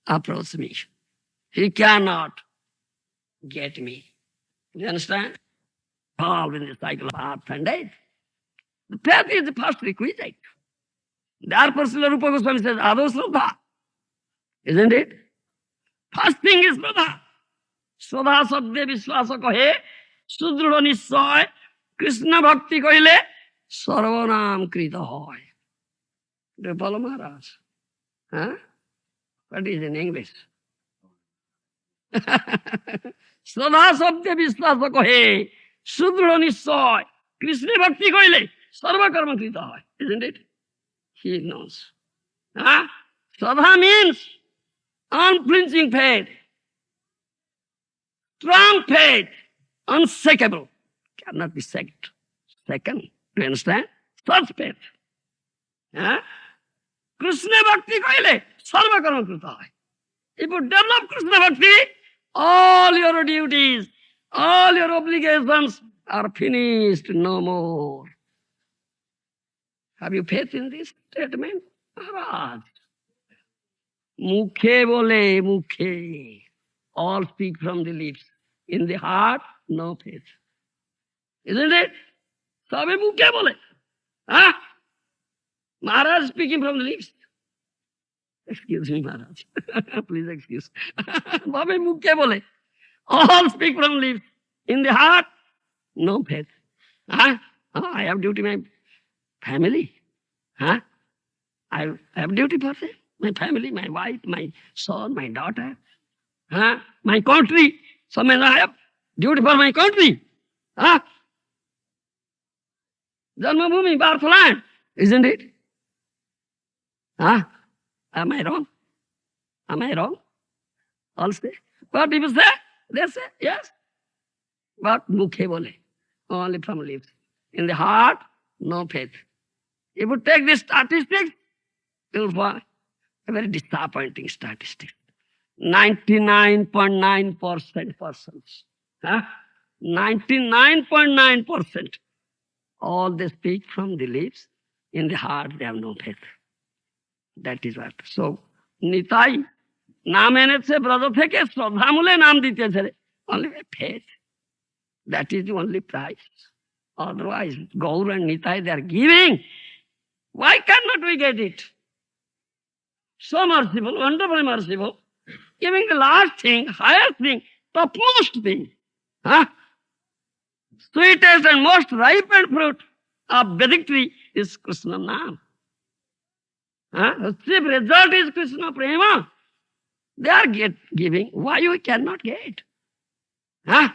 approach me. He cannot get me. You understand? Involved in the cycle of birth and death. The faith is the first requisite. Therefore, Srila Rupa Goswami says, Ado Shraddha. Isn't it? First thing is Shraddha. Shraddha Sadhya Vishwasa Kahe, Sudruda Nishay, Krishna Bhakti Kahile, Sarvanam Krita Hoy. Do you follow Maharaj? Huh? What is in English? Shraddha Sadhya Vishwasa Kahe, Sudruda Nishay, Krishna Bhakti Kahile, Sarva Karma Krita Hoy. Isn't it? He knows. Shraddha means unflinching faith, strong faith, unshakable, cannot be shaken. Second, do you understand? Such faith. Krishna Bhakti Kaile, Sarva Karma Krita Hoy. If you develop Krishna Bhakti, all your duties, all your obligations are finished, no more. Have you faith in this statement? Maharaj. Mukhe bole, mukhe. All speak from the lips. In the heart, no faith. Isn't it? Sabe mukhe bole. Maharaj speaking from the lips. Excuse me, Maharaj. Please excuse. Sabe mukhe bole. All speak from lips. In the heart, no faith. I have duty, my family. I have duty for them. My family, my wife, my son, my daughter. My country. Sometimes I have duty for my country. Janmabhumi, birthland. Isn't it? Am I wrong? Am I wrong? All say. What people say? They say, yes. But mukhe bole, only from lips. In the heart, no faith. If you take the statistics, you'll find a very disappointing statistic. 99.9% persons. Huh? 99.9%. All they speak from the lips, in the heart they have no faith. That is what. So, Nitai নাম এনেছে ব্রজ থেকে শ্রদ্ধা মূলে নাম দিতেছে only faith. That is the only price. Otherwise, Gour and Nitai, they are giving. Why cannot we get it? So merciful, wonderfully merciful. Giving the last thing, highest thing, topmost thing. Huh? Sweetest and most ripened fruit of Vedic tree is Krishna Nam. Huh? The chief result is Krishna Prema. They are giving. Why we cannot get? Huh?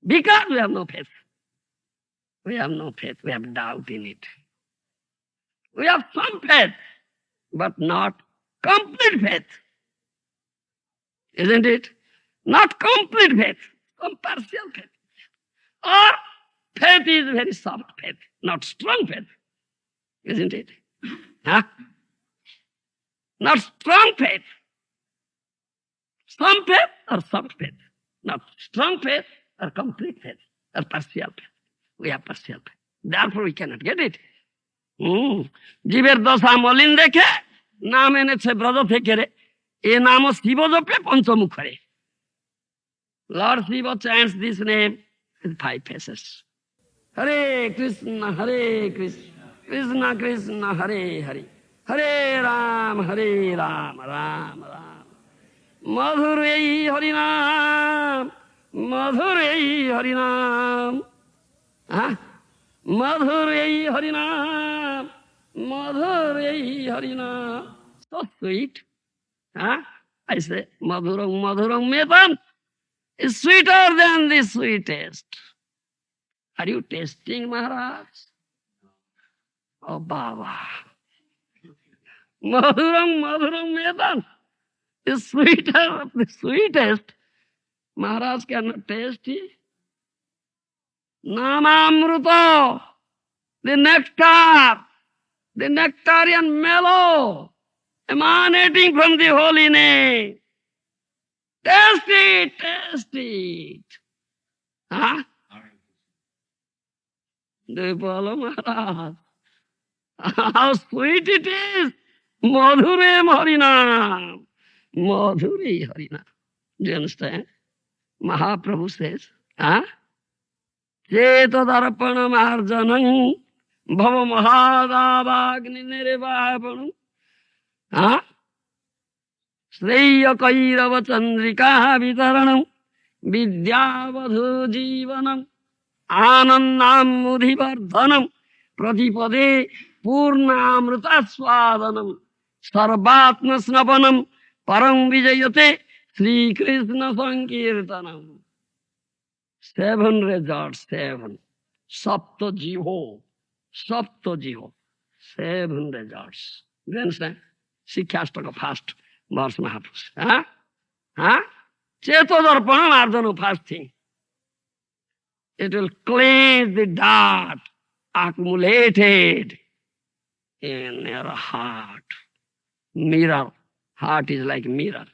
Because we have no faith. We have no faith. We have doubt in it. We have some faith, but not complete faith. Isn't it? Not complete faith, some partial faith. Or faith is very soft faith, not strong faith. Isn't it? Huh? Not strong faith. Some faith or soft faith. Not strong faith or complete faith or partial faith. We have partial faith. Therefore we cannot get it. জীবের দশা মলিন দেখে নাম এনেছে ব্রজ থেকে রে এ নাম শিব জপে পঞ্চমুখরে Lord Shiva chants this name with 5 faces. Hare Krishna, Krishna Krishna, Hare Hare, Hare Ram, Ram Ram. Madhur ei Harinam, Madhur ei Harinam. Madhur ei Harinam, Madhur ei Harinam. So sweet. I say, Madhuram Metam is sweeter than the sweetest. Are you tasting, Maharaj? Oh, Baba. Madhuram Metam is sweeter of the sweetest. Maharaj cannot taste it. Namamruta, the nectar, the nectarian mellow, emanating from the holy name. Taste it, taste it. Huh? Do you follow, Maharaj? How sweet it is. Madhure Harinam. Madhure Harinam. Do you understand? Mahaprabhu says, Chetadharpana marjanam bhava mahadavagni nirvapanam. Sreya kairava chandrika vitaranam vidyavadhu jivanam anandam mudhivardhanam pratipade purnamrutaswadanam sarvatma snapanam param vijayate Sri Krishna Sankirtanam. 7 resorts, 7. Sapta Jiho. 7 resorts. Do you understand? Sikhastaka first verse Mahaprabhu. Chetodarpana Ardhana first thing. It will cleanse the dirt accumulated in your heart. Mirror. Heart is like mirror.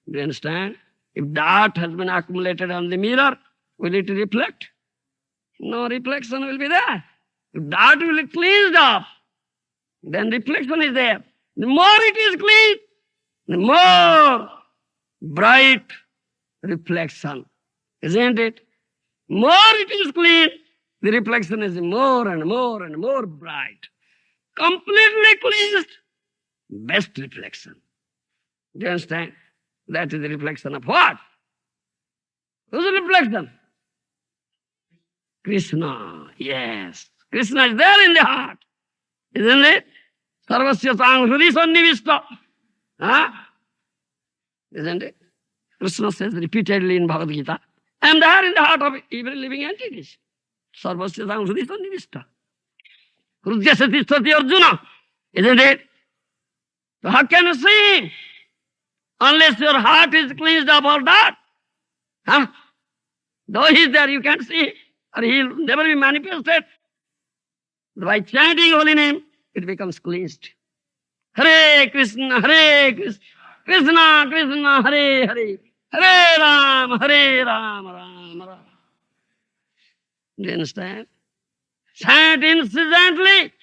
Do you understand? If dirt has been accumulated on the mirror, will it reflect? No reflection will be there. If dirt will be cleansed up, then reflection is there. The more it is clean, the more bright reflection. Isn't it? More it is clean, the reflection is more and more and more bright. Completely cleansed, best reflection. Do you understand? That is the reflection of what? Whose reflection? Krishna, yes. Krishna is there in the heart. Isn't it? Sarvasya Sanghri Sannivishta. Isn't it? Krishna says repeatedly in Bhagavad Gita, I am there in the heart of every living entities. Sarvasya Sanghri Sannivishta. Hrudyasya Tisthati Arjuna. Isn't it? So how can you see? Unless your heart is cleansed of all that. Though he is there, you can't see him, or he will never be manifested. By chanting holy name, it becomes cleansed. Hare Krishna, Krishna Krishna, Hare Hare, Hare Ram, Ram Ram. Do you understand? Chant incessantly.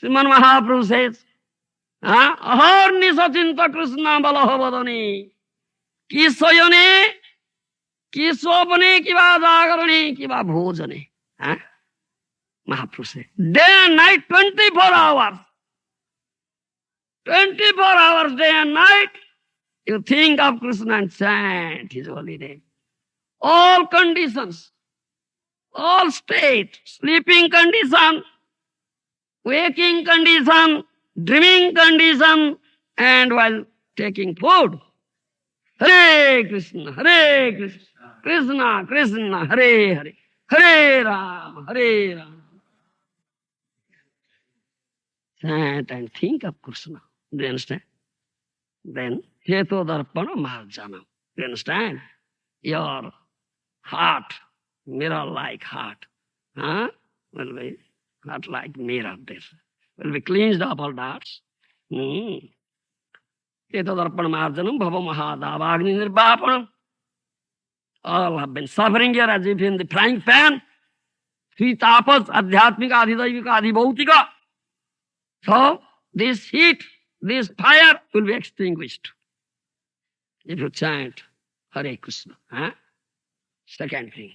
Srimad Mahaprabhu says, Ahorni Sachinta Krishna Balahavadani. Ki soyone, ki sopane, ki va jagarane, ki va bhojane. Mahaprabhu says, day and night, 24 hours. 24 hours, day and night, you think of Krishna and chant his holy name. All conditions, all state, sleeping condition, waking condition, dreaming condition, and while taking food. Hare Krishna, Krishna Krishna, Hare Hare, Hare Ram. Chant and think of Krishna. Do you understand? Then, Cheto Darpana Marjanam. Do you understand? Your heart, mirror-like heart, will be not like mirror. This will be cleansed of all doubts. Cheto Darpana Marjanam, Bhava Mahadavagni Nirvapanam. All have been suffering here as if in the frying pan. Three tapas, adhyatmika, adhidaivika, adhibhautika. So, this heat, this fire will be extinguished if you chant Hare Krishna. Second thing.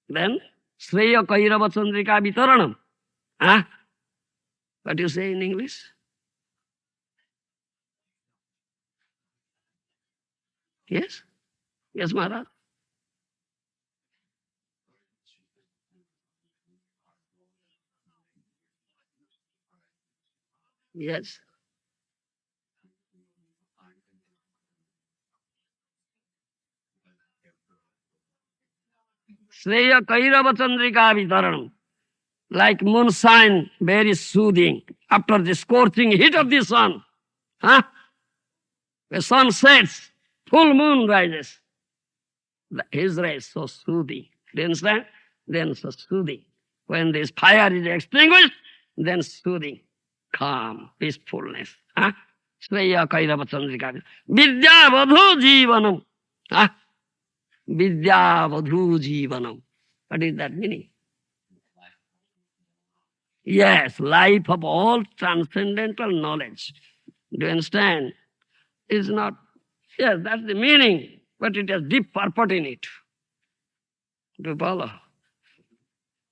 Then, Sreya Kairava Chandrika Vitaranam. What do you say in English? Yes? Yes, Maharaj? Yes. Sreya Kairava Chandrika Vitaranam. Like moonshine, very soothing. After the scorching heat of the sun, the sun sets, full moon rises. His rays so soothing. Do you understand? Then so soothing. When this fire is extinguished, then soothing, calm, peacefulness. Shreya Kairava Chandrika. Vidya Vadhu Jivanam. Vidya Vadhu Jivanam. What is that meaning? Yes, life of all transcendental knowledge. Do you understand? Is not, yes, that's the meaning, but it has deep purport in it. Do you follow?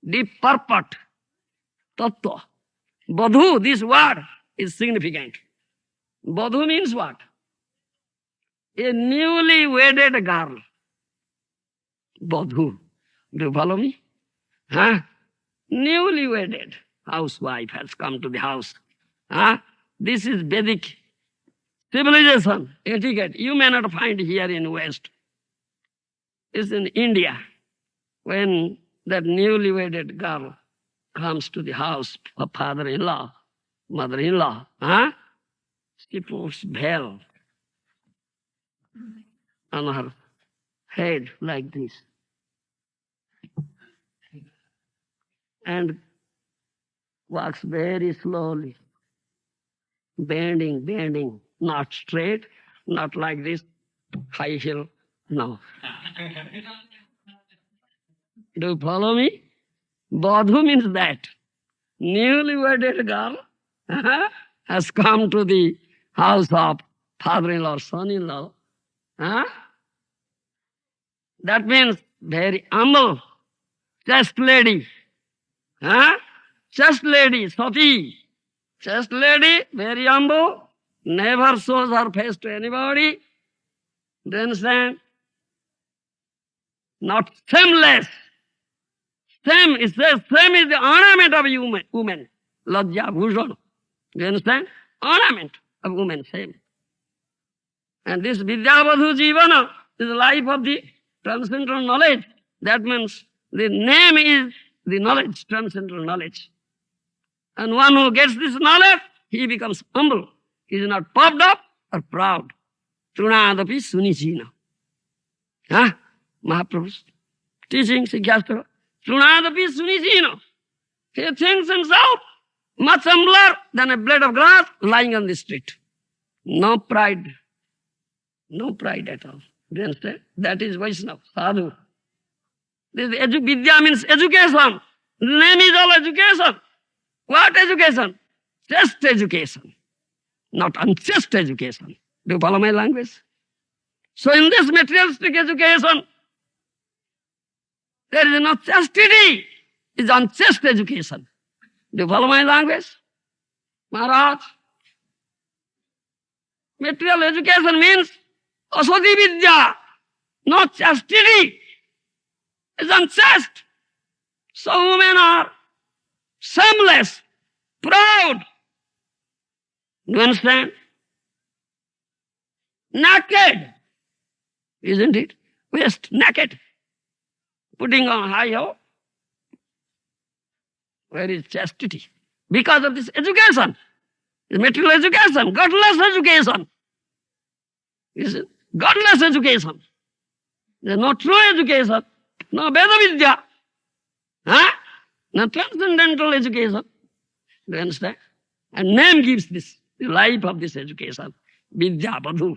Deep purport, tattva. Badhu, this word is significant. Badhu means what? A newly wedded girl. Badhu. Do you follow me? Newly wedded housewife has come to the house. This is Vedic civilization, etiquette. You may not find here in West. It's in India. When that newly wedded girl comes to the house of father-in-law, mother-in-law, she puts veil on her head like this. And walks very slowly, bending, not straight, not like this, high heel, no. Do you follow me? Badhu means that. Newly wedded girl has come to the house of father-in-law, son-in-law. That means very humble, chaste lady. Chaste lady, sati. Chaste lady, very humble, never shows her face to anybody. Do you understand? Not shameless. Shame, it says shame is the ornament of woman. Lajja, bhushan. Do you understand? Ornament of woman, shame. And this Vidyavadhu Jivana is the life of the transcendental knowledge. That means the name is the knowledge, transcendental knowledge. And one who gets this knowledge, he becomes humble. He is not puffed up or proud. Trunadapi sunichina. Mahaprabhu's teaching, Sikyastra. Trunadapi Sunisino. He thinks himself much humbler than a blade of grass lying on the street. No pride. No pride at all. Do you understand? That is Vaishnava, sadhu. This Vidya means education. Name is all education. What education? Just education. Not unchaste education. Do you follow my language? So in this materialistic education, there is no chastity. It's unchaste education. Do you follow my language? Maharaj? Material education means asati vidya, no chastity. It's unchaste. So women are shameless, proud. Do you understand? Naked. Isn't it? Waist naked. Putting on high hoe. Where is chastity? Because of this education. This material education, godless education. Is it? Godless education. There is no true education. No Veda Vidya. Huh? No transcendental education. Do you understand? And name gives this, the life of this education. Vidya Badhu.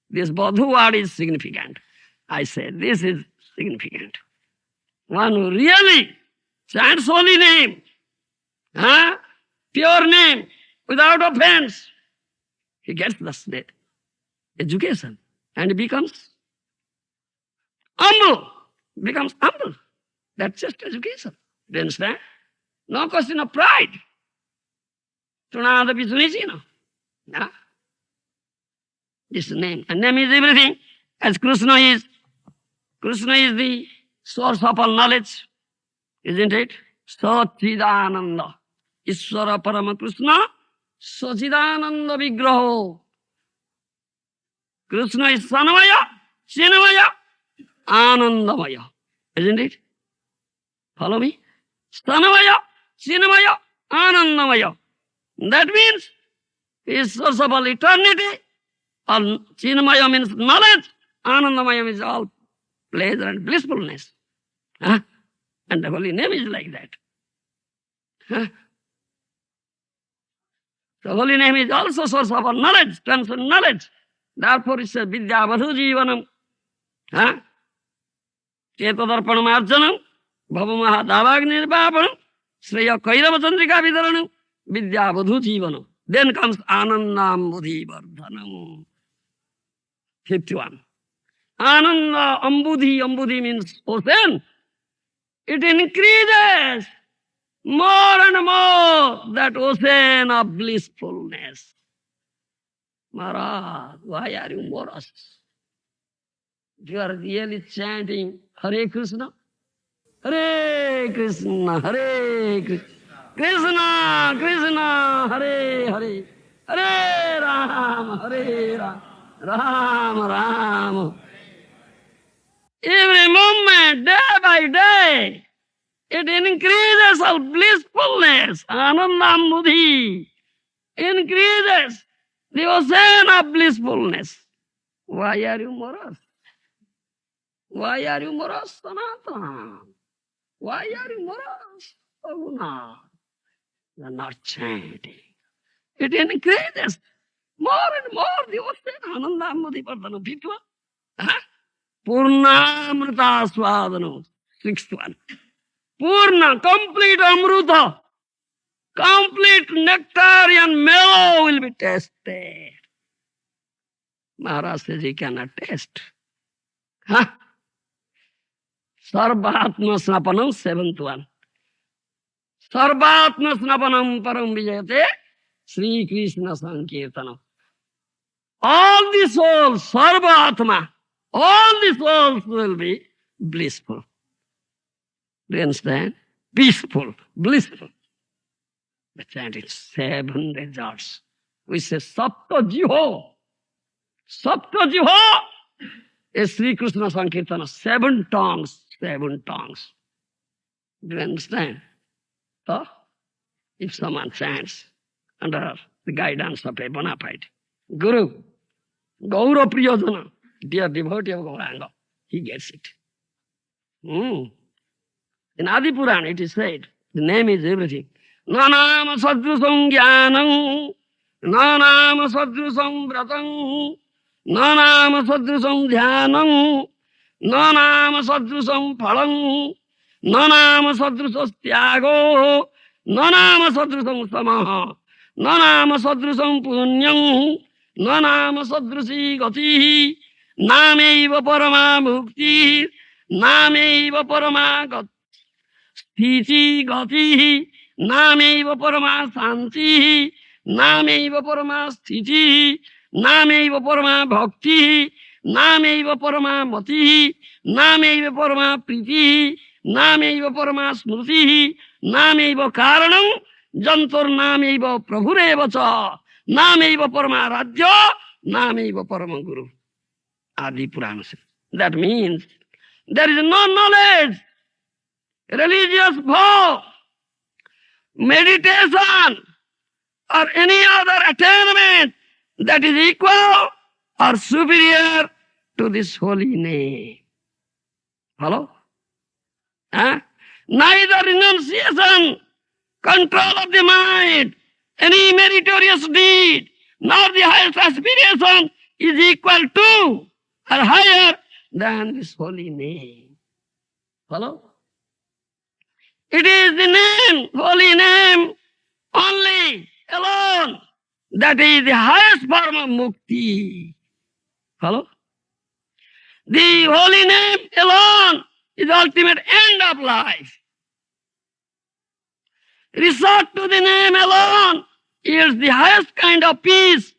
This Badhu word is significant. I say this is significant. One who really chants holy name, huh? Pure name, without offense, he gets the state, education, and becomes humble. Becomes humble. That's just education. Do you understand? No question of pride. Trunadapi Sunisino. Yeah. This name. And name is everything. As Krishna is. Krishna is the source of all knowledge. Isn't it? Sachidananda. Ishvara Parama Krishna. Sachidananda Vigraho. Krishna is Sanamaya, Chinamaya, Anandamaya. Isn't it? Follow me? Sanamaya, Chinamaya, Anandamaya. That means he is source of all eternity. All Chinamaya means knowledge. Anandamaya means all pleasure and blissfulness. Huh? And the holy name is like that. Huh? The holy name is also source of all knowledge, transcendent knowledge. Therefore it says Vidya Vadhu Jivanam. Huh? Chetadarpanam Arjanam. Bhavamaha Davagnirbhapanam. Sreya Kairava Chandrika Vidaranam. Vidya Vadhu Jivanam. Then comes Anandam Buddhi Vardhanam. 51. Ananda Ambudhi. Ambudhi means ocean. It increases more and more that ocean of blissfulness. Maharaj, why are you morose? You are really chanting Hare Krishna, Hare Krishna, Hare Krishna, Krishna Krishna, Hare Hare, Hare Rama, Hare Rama, Rama Rama. Every moment, day by day, it increases our blissfulness. Anandam Buddhi increases the ocean of blissfulness. Why are you morose? Why are you morose, Sanatana? Why are you morose? Oh no, you are not chanting. It increases more and more the ocean. Anandam Buddhi Pardhana Pitva. Purnamrita Swadano. 6th one. Purna, complete amruta, complete nectarian mellow will be tasted. Maharaj says he cannot taste. Huh? Sarvatma snapanam, 7th one. Sarvatma snapanam param vijayate, Sri Krishna Sankirtanam. All the souls, Sarvatma, all the souls will be blissful. Do you understand? Peaceful, blissful. The chant is 7 results. We say Sapta Jiho. Sapta Jiho is Sri Krishna Sankirtana. 7 tongues, 7 tongues. Do you understand? So, if someone chants under the guidance of a bona fide Guru, Gour Priyojana, dear devotee of Gauranga, he gets it. Hmm. In Adi Purana it is said, the name is everything. Nanama sadrusam jnanam, nanama sadrusam vratam, nanama sadrusam dhyanam, nanama sadrusam phalam, nanama sadrusam tyago, nanama sadrusam samaha, nanama sadrusam punyam, nanama sadrusi gati, nameva parama mukti, nameva parama gati. Sthiti gati nameva parama santi nameva parama sthiti nameva parama bhakti nameva parama mati nameva parama priti nameva parama smriti nameva karanam jantor nameva prabhureva cha nameva parama rajya nameva parama guru. Adi Purana says. That means there is no knowledge, religious vow, meditation, or any other attainment that is equal or superior to this holy name. Follow? Huh? Neither renunciation, control of the mind, any meritorious deed, nor the highest aspiration is equal to or higher than this holy name. Follow? It is the name, holy name, only, alone, that is the highest form of mukti. Follow? The holy name alone is the ultimate end of life. Resort to the name alone is the highest kind of peace.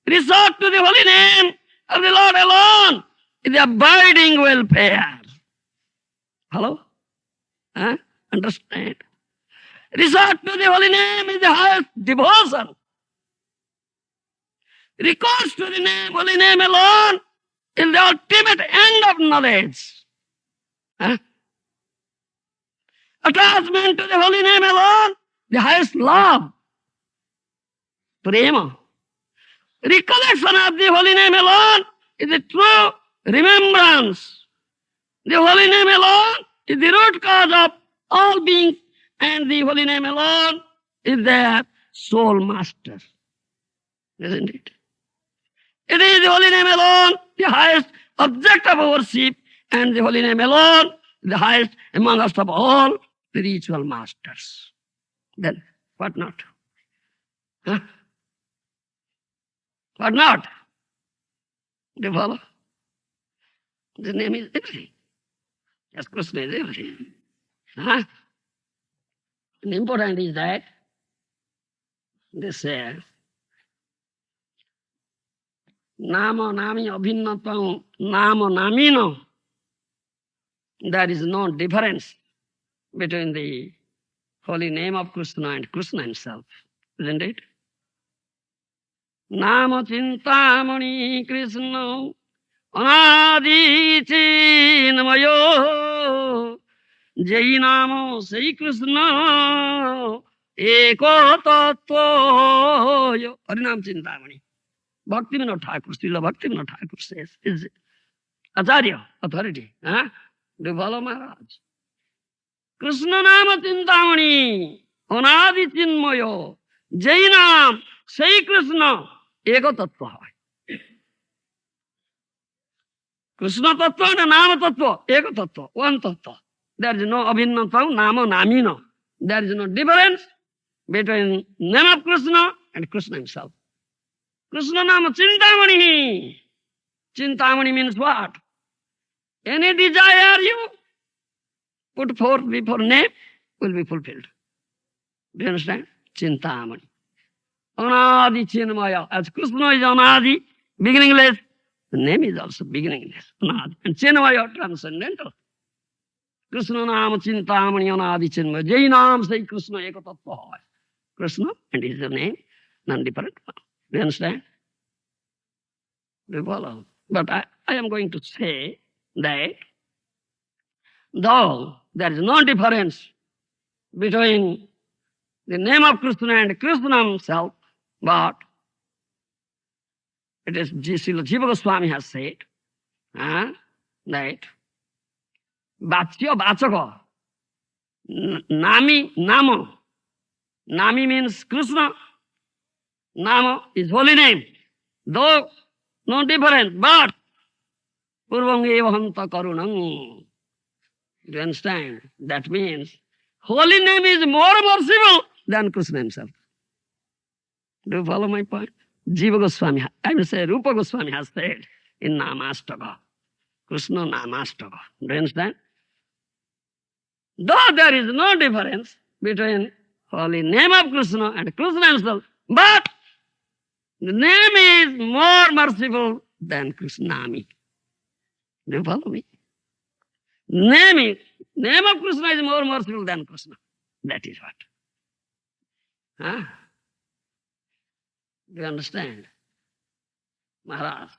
Resort to the holy name of the Lord alone is the abiding welfare. Hello? Huh? Understand? Resort to the holy name is the highest devotion. Recourse to the name, holy name alone is the ultimate end of knowledge. Huh? Attachment to the holy name alone, the highest love, prema. Recollection of the holy name alone is the true remembrance. The holy name alone is the root cause of all beings, and the holy name alone is their sole master. Isn't it? It is the holy name alone, the highest object of worship, and the holy name alone, the highest amongst of all spiritual masters. Then, what not? Huh? What not? Do you follow? The name is everything. Yes, Krishna is everything. Huh? And important is that this Nama Nami Abhinnatam Nama Namino. There is no difference between the holy name of Krishna and Krishna himself, isn't it? Nama Chintamani Krishna Anadi Chinmayo Jai Namo Sai Krishna Eko Tattva Harinam Chintamani. Bhakti Vinod Thakur, Srila Bhakti Vinod Thakur says, is Acharya, authority. Huh? Do you follow Maharaj? Krishna Nama Chintamani, Anadi Chinmayo, Jainam, Sai Krishna, Eko Tattva. Krishna Tattva and Nama Tattva, Eko Tattva, one Tattva. There is no Abhinnatam, Nama Namino. There is no difference between name of Krishna and Krishna himself. Krishna Nama Chintamani. Chintamani means what? Any desire you put forth before name will be fulfilled. Do you understand? Chintamani. Anadi Chinmaya. As Krishna is Anadi, beginningless, the name is also beginningless. Anadi. And Chinmaya, transcendental. Krishna Nama Chintamani Anadi Chinmaya. Jainam say Krishna Eka Tattva. Krishna and his name, none different. Do you understand? Do you follow? But I am going to say that though there is no difference between the name of Krishna and Krishna himself, but it is Srila Jiva Goswami has said that Vachya, Vachaka. Nami, Nama. Nami means Krishna. Nama is holy name. Though no difference, but Purvang eva hanta karunam. Do you understand? That means holy name is more merciful than Krishna himself. Do you follow my point? Jiva Goswami, I will say Rupa Goswami has said in Namastaka. Krishna Namastaka. Do you understand? Though there is no difference between holy name of Krishna and Krishna himself, but the name is more merciful than Krishnami. Do you follow me? Name of Krishna is more merciful than Krishna. That is what. Huh? Do you understand? Maharaj.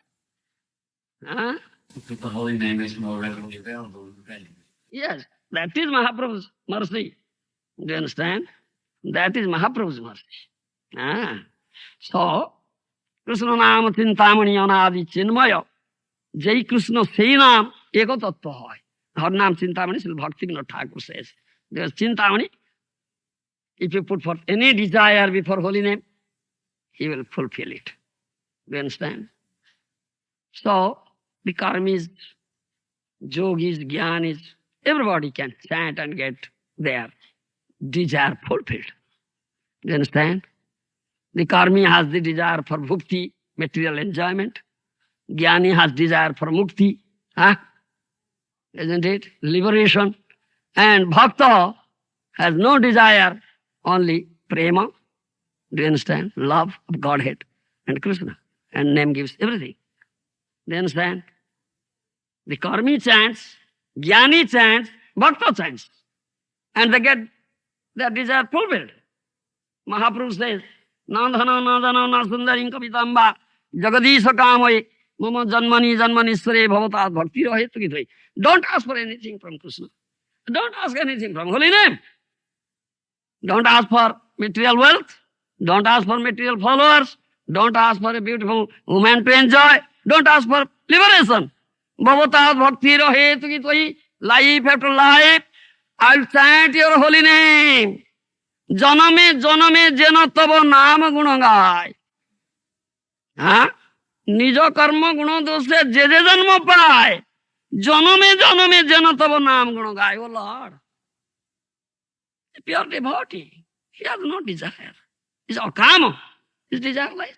Huh? But the holy name is more readily available in vain. Yes, that is Mahaprabhu's mercy. Do you understand? That is Mahaprabhu's mercy. Ah. So, Krishna Nama Chintamani Anadi Chinmaya. Jai Krishna Sei Nam Eko Tattva Hoy. Her name Chintamani, Srila Bhakti Vinod Thakur says. There's Chintamani. If you put forth any desire before holy name, he will fulfill it. Do you understand? So, the karmis, yogis, jnanis, everybody can chant and get their desire fulfilled. Do you understand? The karmi has the desire for bhukti, material enjoyment. Jnani has desire for mukti, isn't it? Liberation. And bhakta has no desire, only prema. Do you understand? Love of Godhead and Krishna. And name gives everything. Do you understand? The karmi chants, jnani chants, bhakta chants. And they get their desire fulfilled. Mahaprabhu says, Nandhana Nandana Nasundarim Kapitamba Jagadisha Kamai Mama Janmani Janmanisware Bhavatat Bhakti Rohetu. Don't ask for anything from Krishna. Don't ask anything from holy name. Don't ask for material wealth. Don't ask for material followers. Don't ask for a beautiful woman to enjoy. Don't ask for liberation. Bhavatat Bhakti Rohetu. Life after life, I'll chant your holy name. Janame janame jena tava nama guna gai. Nijo karma guna doshe je janma pai. Janame janame jena tava nama guna gai. Oh Lord, a pure devotee, he has no desire. He's all kama. He's desireless.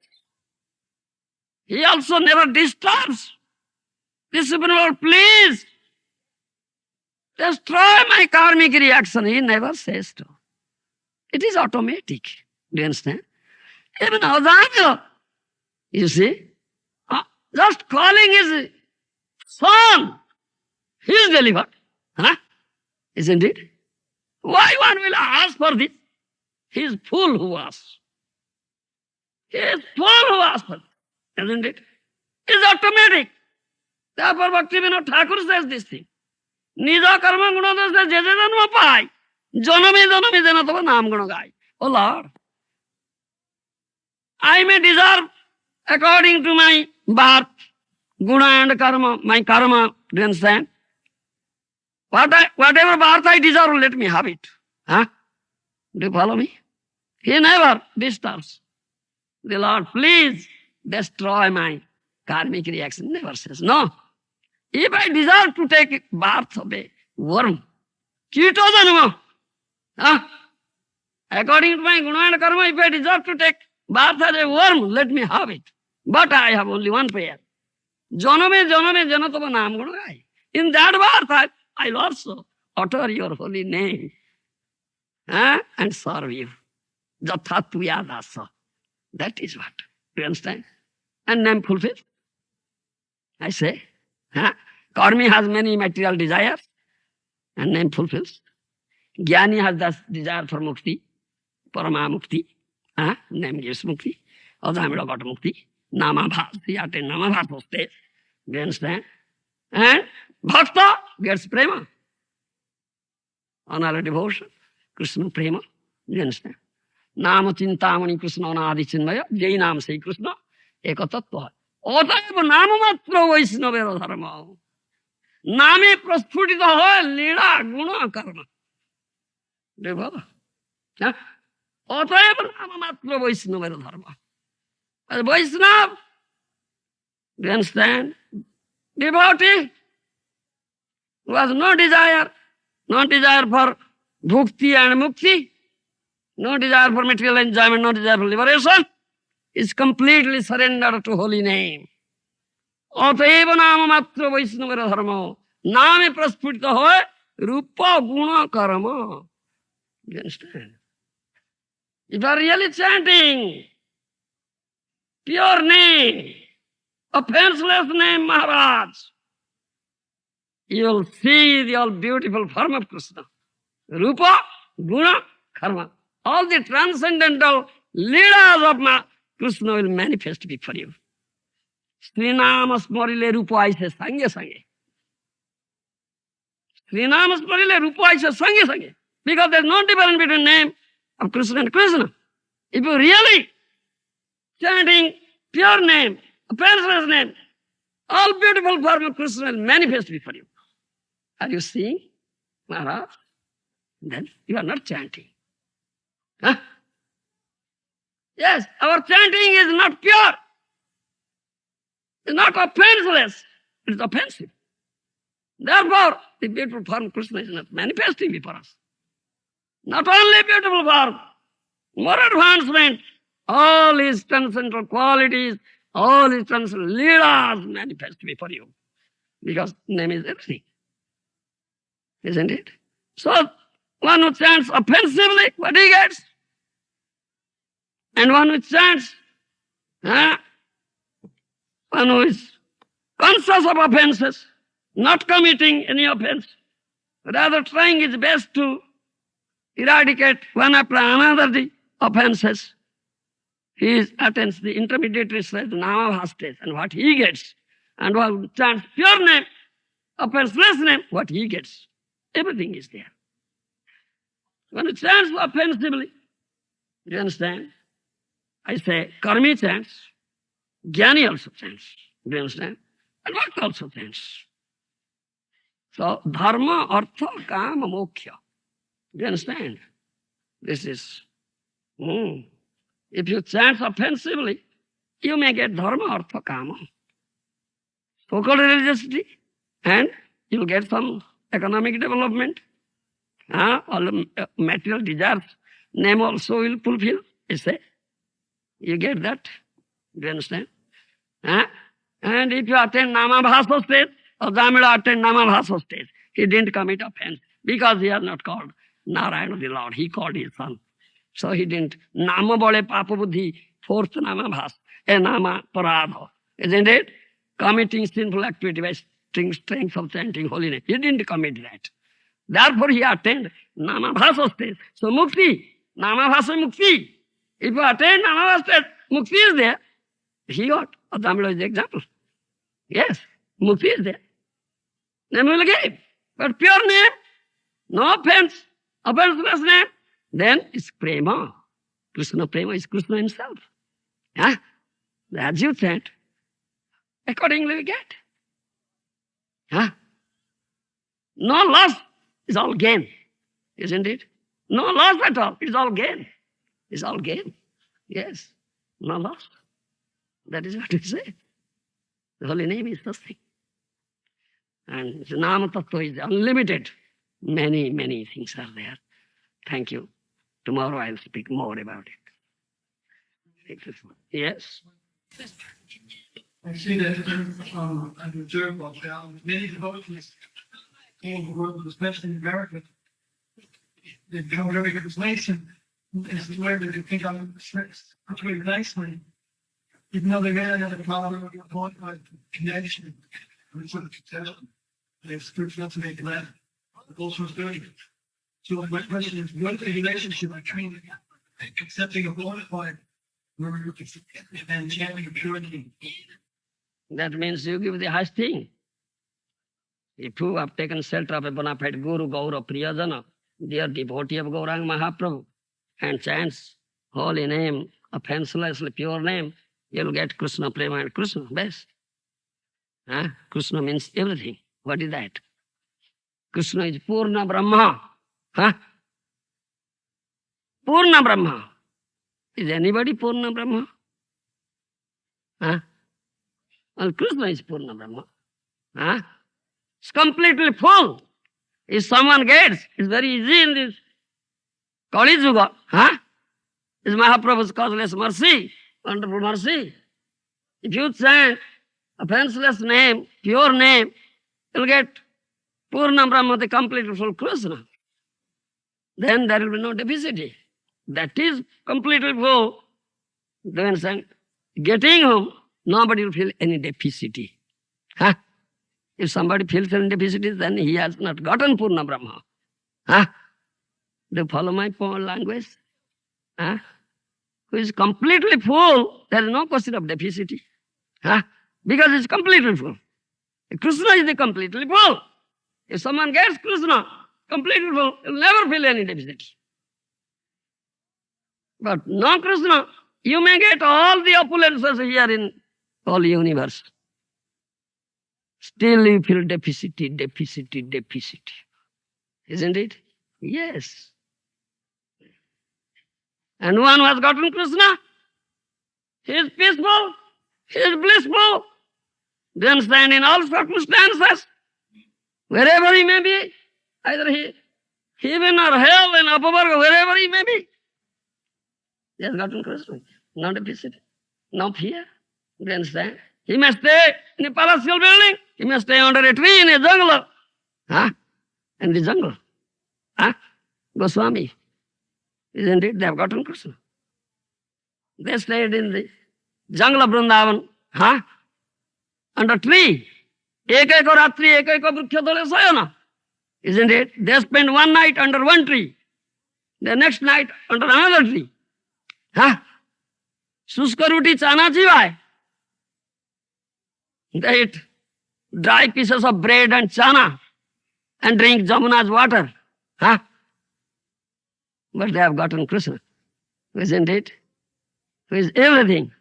He also never disturbs. This Lord, please destroy my karmic reaction. He never says to. It is automatic. Do you understand? Even Adanya, you see, just calling his son, he is delivered. Isn't it? Why one will ask for this? He is fool who asks. He is fool who asks for this. Isn't it? It is automatic. Therefore, Bhakti Vinod Thakur says this thing. Nija karma guna doshe je janma pai. Janame janame jana tava naam guna gai. Oh Lord, I may deserve according to my birth, guna and karma, my karma. Do you understand? Whatever birth I deserve, let me have it. Do you follow me? He never disturbs. The Lord, please destroy my karmic reaction. Never says, no. If I deserve to take birth of a worm, Kito janma. According to my guna and karma, if I deserve to take birth as a worm, let me have it. But I have only one prayer. Janame janame janatava naam guna gai. In that birth, I'll also utter your holy name and serve you. Jathattuya dasa. That is what. Do you understand? And name fulfilled. I say, karmi has many material desires and name fulfills. Jnani has the desire for mukti, parama mukti. Name gives mukti. Adhamila got mukti. Nama bhasti, ate nama bhaste. Do you understand? And bhakta gets prema. Honor devotion. Krishna prema. Do you understand? Nama chintamani Krishna anadi chinmaya. Jai nam sei Krishna. Eka tattva. Otayeva nama matra vaishnavera dharma. নামে প্রস্ফুটিত হয় লীলা গুণ কর্ম। দেখো হ্যাঁ, অতএব নাম মাত্র বৈষ্ণবের ধর্ম। বৈষ্ণব, do you understand? Devotee who has no desire for bhukti and mukti, no desire for material enjoyment, no desire for liberation, is completely surrendered to holy name. অতএব নাম মাত্র বৈষ্ণবের ধর্ম, নামে প্রস্ফুটিত হয় রূপ গুণ কর্ম। Do you understand? If you are really chanting pure name, offenseless name Maharaj, you will see the all beautiful form of Krishna. Rupa, Guna, Karma. All the transcendental leelas of Krishna will manifest before you. Srinama smarile rupa aise sange sange. Srinama smarile rupa aise sange sange. Because there is no difference between name of Krishna and Krishna. If you really chanting pure name, offenseless name, all beautiful form of Krishna will manifest before you. Are you seeing, Maharaj? Then you are not chanting. Huh? Yes, our chanting is not pure. It's not offenseless. It is offensive. Therefore, the beautiful form of Krishna is not manifesting before us. Not only beautiful form, more advancement, all his transcendental qualities, all his transcendental leelas manifest before you. Because name is everything. Isn't it? So, one who chants offensively, what he gets? And one who chants, one who is conscious of offenses, not committing any offense, rather trying his best to eradicate one after another the offenses, he attains the intermediate stage, Namabha stage, and what he gets. And one who chants pure name, offenseless name, what he gets. Everything is there. When it chants offensively, you understand? I say, karmi chants, jnani also chants. Do you understand? And bhakta also chants. So, dharma, artha, kama, moksha. Do you understand? This is, if you chant offensively, you may get dharma, artha, kama. So-called religiosity, and you'll get some economic development. All material desires, name also will fulfill, I say. You get that? Do you understand? And if you attend Namabhasa stage, or Jamila attend Namabhasa stage, he didn't commit offense because he has not called Narayana the Lord. He called his son. So he didn't. Nama bole papa buddhi, fourth Namabhasa, a Nama paradha. Isn't it? Committing sinful activity by strength of chanting holy name. He didn't commit that. Therefore, he attained Namabhasa stage. So, Mukti, Namabhasa Mukti. If you attain Namabhasa stage, Mukti is there. He got. Adamila is the example. Yes, Mukti is there. Name will give. But pure name, no offense, offenseless name, then it's Prema. Krishna Prema is Krishna himself. As you chant, accordingly we get. No loss. It's all gain, isn't it? No loss at all. It's all gain. It's all gain. Yes, no loss. That is what we say. The holy name is nothing. And the Nama Tattva is unlimited. Many, many things are there. Thank you. Tomorrow I'll speak more about it. Yes? I see that I've observed many devotees in the world, especially in America, they become very good relation. It's the way that they think I'm very nicely. Even though they may not have a problem with the point of connection, which sort of contention, they have spiritual to make that. The also is good. So my question is, what is the relationship between accepting a bona fide and chanting a pure name? That means you give the highest thing. If you have taken shelter of a bona fide Guru, Gour, Priyajana, dear devotee of Gaurang Mahaprabhu, and chants holy name, offenselessly pure name, you'll get Krishna Prema and Krishna best. Krishna means everything. What is that? Krishna is Purna Brahma. Huh? Purna Brahma. Is anybody Purna Brahma? Huh? Well, Krishna is Purna Brahma. Huh? It's completely full. If someone gets, it's very easy in this Kali Yuga. Huh? It's Mahaprabhu's causeless mercy, wonderful mercy. If you chant a offenseless name, pure name, you'll get Purna Brahma, the completely full Krishna. Then there will be no deficit. That is completely full. Do you understand? Getting home, nobody will feel any deficit. Huh? If somebody feels any deficit, then he has not gotten Purna Brahma. Huh? Do you follow my language? Huh? Who is completely full, there is no question of deficit. Huh? Because it's completely full. Krishna is the completely full. If someone gets Krishna completely full, he will never feel any deficit. But no Krishna, you may get all the opulences here in whole universe. Still you feel deficit. Isn't it? Yes. And one who has gotten Krishna, he is peaceful, he is blissful. Do you understand? In all circumstances, wherever he may be, either he heaven or hell and Apavarga, wherever he may be, he has gotten Krishna. No deficit, no fear. Do you understand? He may stay in a palatial building, he may stay under a tree in a jungle. Huh? In the jungle. Huh? Goswami. Isn't it? They have gotten Krishna. They stayed in the jungle of Vrindavan. Huh? Under tree. Ekaiko ratri, ekaiko vriksha dole sayana. Isn't it? They spend one night under one tree. The next night under another tree. Huh? Suska ruti chana chivai. They eat dry pieces of bread and chana and drink Jamuna's water. Huh? But they have gotten Krishna. Isn't it? Who is everything.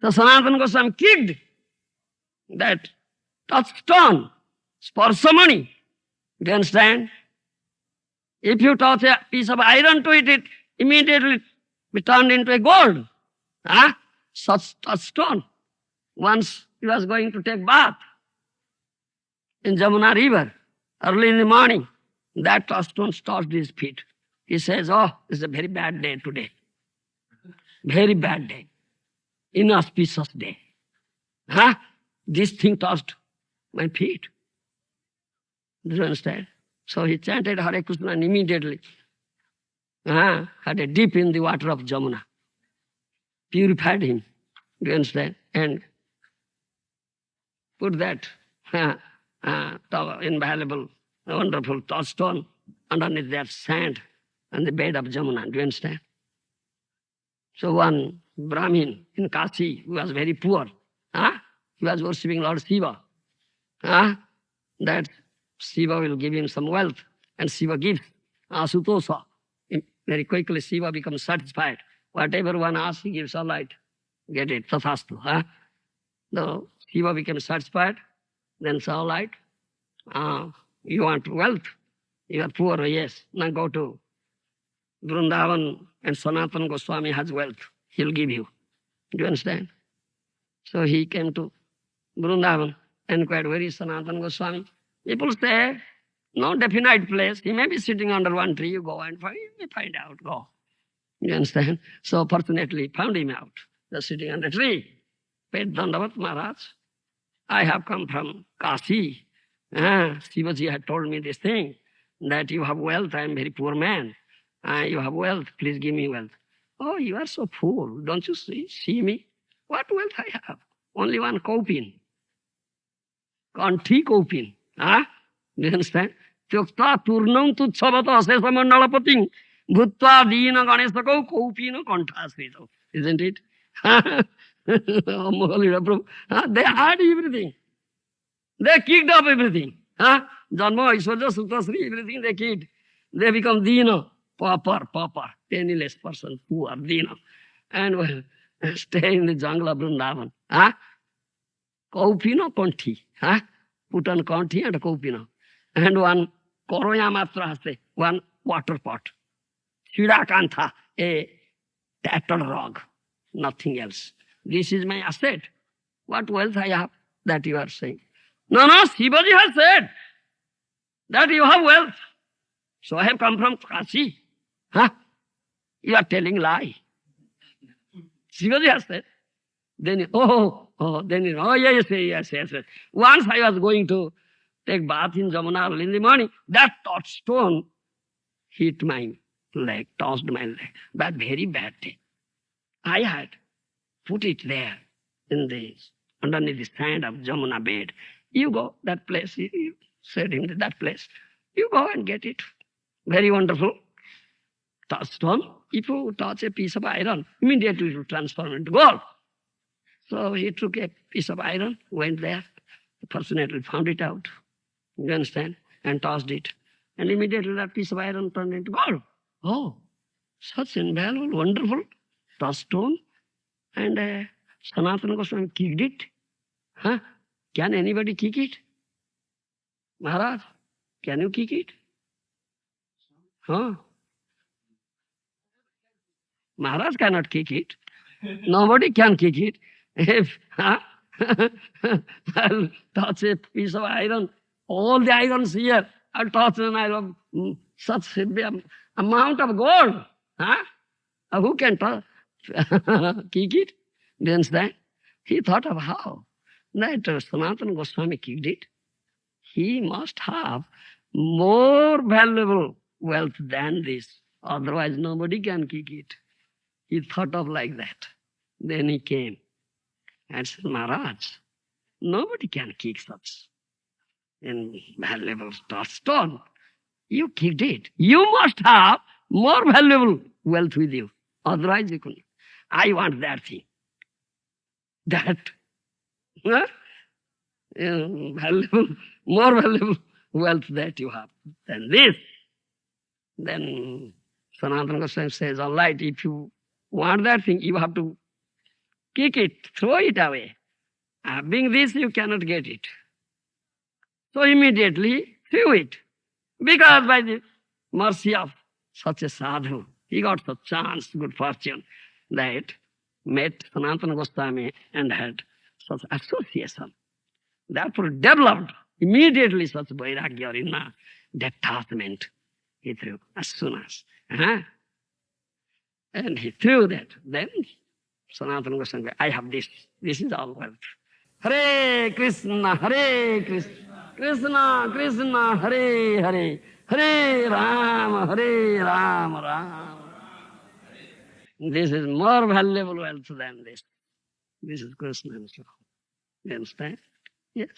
So Sanatana Goswami kicked that touchstone, sparsamani. Do you understand? If you touch a piece of iron to it, it immediately be turned into a gold. Huh? Such touchstone. Once he was going to take bath in Jamuna river, early in the morning, that touchstone touched his feet. He says, oh, it's a very bad day today. Very bad day. Inauspicious day. Huh? This thing touched my feet. Do you understand? So he chanted Hare Krishna and immediately had a dip in the water of Jamuna. Purified him. Do you understand? And put that invaluable, wonderful touchstone underneath that sand on the bed of Jamuna. Do you understand? So one Brahmin in Kashi who was very poor, he was worshipping Lord Shiva. That Shiva will give him some wealth, and Shiva gives Asutosha. Very quickly Shiva becomes satisfied. Whatever one asks, he gives all right. Get it, tathastu. So Shiva becomes satisfied, then it's all right. You want wealth? You are poor, yes. Now go to Vrindavan and Sanatana Goswami has wealth. He'll give you. Do you understand? So he came to Vrindavan and inquired, where is Sanatana Goswami? People say, no definite place. He may be sitting under one tree. You go and find out. Go. You understand? So fortunately, found him out. He was sitting under a tree. Paid Dandavat Maharaj. I have come from Kashi. Shivaji had told me this thing, that you have wealth. I am a very poor man. You have wealth. Please give me wealth. Oh, you are so poor. Don't you see me? What wealth I have? Only one kaupin. Kanthi kaupin. Do you understand? Tyokta turnam tu chavata asesa mandalapating bhutva dina ganesako kaupina kanthasrito. Isn't it? They had everything. They kicked up everything. Janma, Aishwarya, Sutasri, everything they kicked. They become dina, pauper, penniless person, poor, dina. And stay in the jungle of Vrindavan. Kaupina kanthi. put on Kanti and Kopina, and one Koroya Matraste, one water pot. Shirakantha, a tattered rug, nothing else. This is my asset. What wealth I have that you are saying? No, Shivaji has said that you have wealth. So I have come from Kashi. Huh? You are telling lie. Shivaji has said. Then, yes. Once I was going to take bath in Jamuna early in the morning, that touchstone hit my leg, touched my leg. That very bad day. I had put it there in the underneath the sand of Jamuna bed. You go that place. You said him that place. You go and get it. Very wonderful. Touchstone. If you touch a piece of iron, immediately it will transform into gold. So he took a piece of iron, went there, fortunately found it out. You understand? And tossed it. And immediately that piece of iron turned into gold. Oh, such invaluable, wonderful touchstone. And Sanatana Goswami kicked it. Huh? Can anybody kick it? Maharaj, can you kick it? Huh? Maharaj cannot kick it. Nobody can kick it. If I'll touch a piece of iron, all the irons here, I'll touch an iron, such amount of gold. Huh? Who can kick it? Do you understand? He thought of how? That Sanatana Goswami kicked it. He must have more valuable wealth than this. Otherwise, nobody can kick it. He thought of like that. Then he came and said, Maharaj, nobody can kick such invaluable touchstone. You kicked it. You must have more valuable wealth with you. Otherwise, you couldn't. I want that thing. That valuable, more valuable wealth that you have than this. Then Sanatana Goswami says, all right, if you want that thing, you have to kick it, throw it away. Being this, you cannot get it. So immediately threw it. Because by the mercy of such a sadhu, he got such chance, good fortune, that met Sanatana Goswami and had such association. Therefore developed immediately such vairagya or inner detachment. He threw as soon as. And he threw that. Then Sanatana Goswami, I have this. This is all wealth. Hare Krishna, Krishna Krishna, Hare Hare, Hare Rama, Rama. This is more valuable wealth than this. This is Krishna himself. You understand? Yes.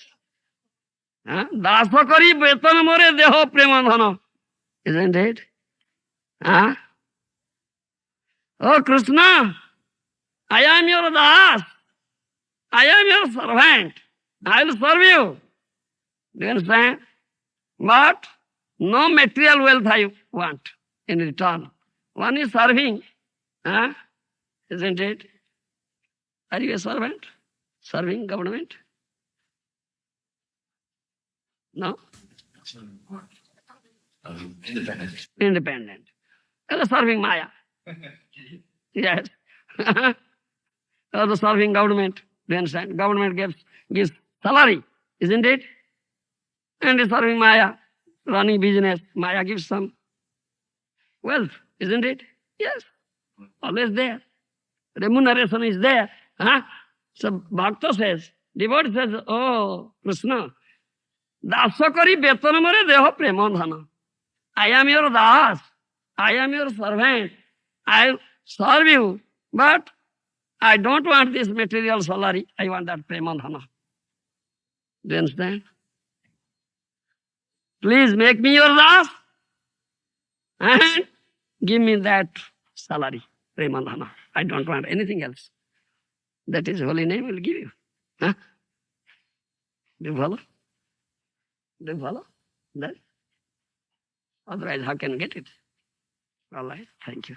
Dasa kari betan more deho premadhana. Isn't it? Oh Krishna, I am your das. I am your servant. I will serve you. Do you understand? But no material wealth I want in return. One is serving. Isn't it? Are you a servant? Serving government? No? Independent. Serving Maya. Yes. Serving government. Do you understand? Government gives salary, isn't it? And serving Maya, running business. Maya gives some wealth, isn't it? Yes. Always there. Remuneration is there. So Bhakta says, devotee says, oh Krishna, dasakari betanamare deho premadhana. I am your das. I am your servant. I serve you. But I don't want this material salary. I want that premadhana. Do you understand? Please make me your das and give me that salary, premadhana. I don't want anything else. That is holy name will give you. Do you follow? Do you follow? That? Otherwise, how can you get it? All right, thank you.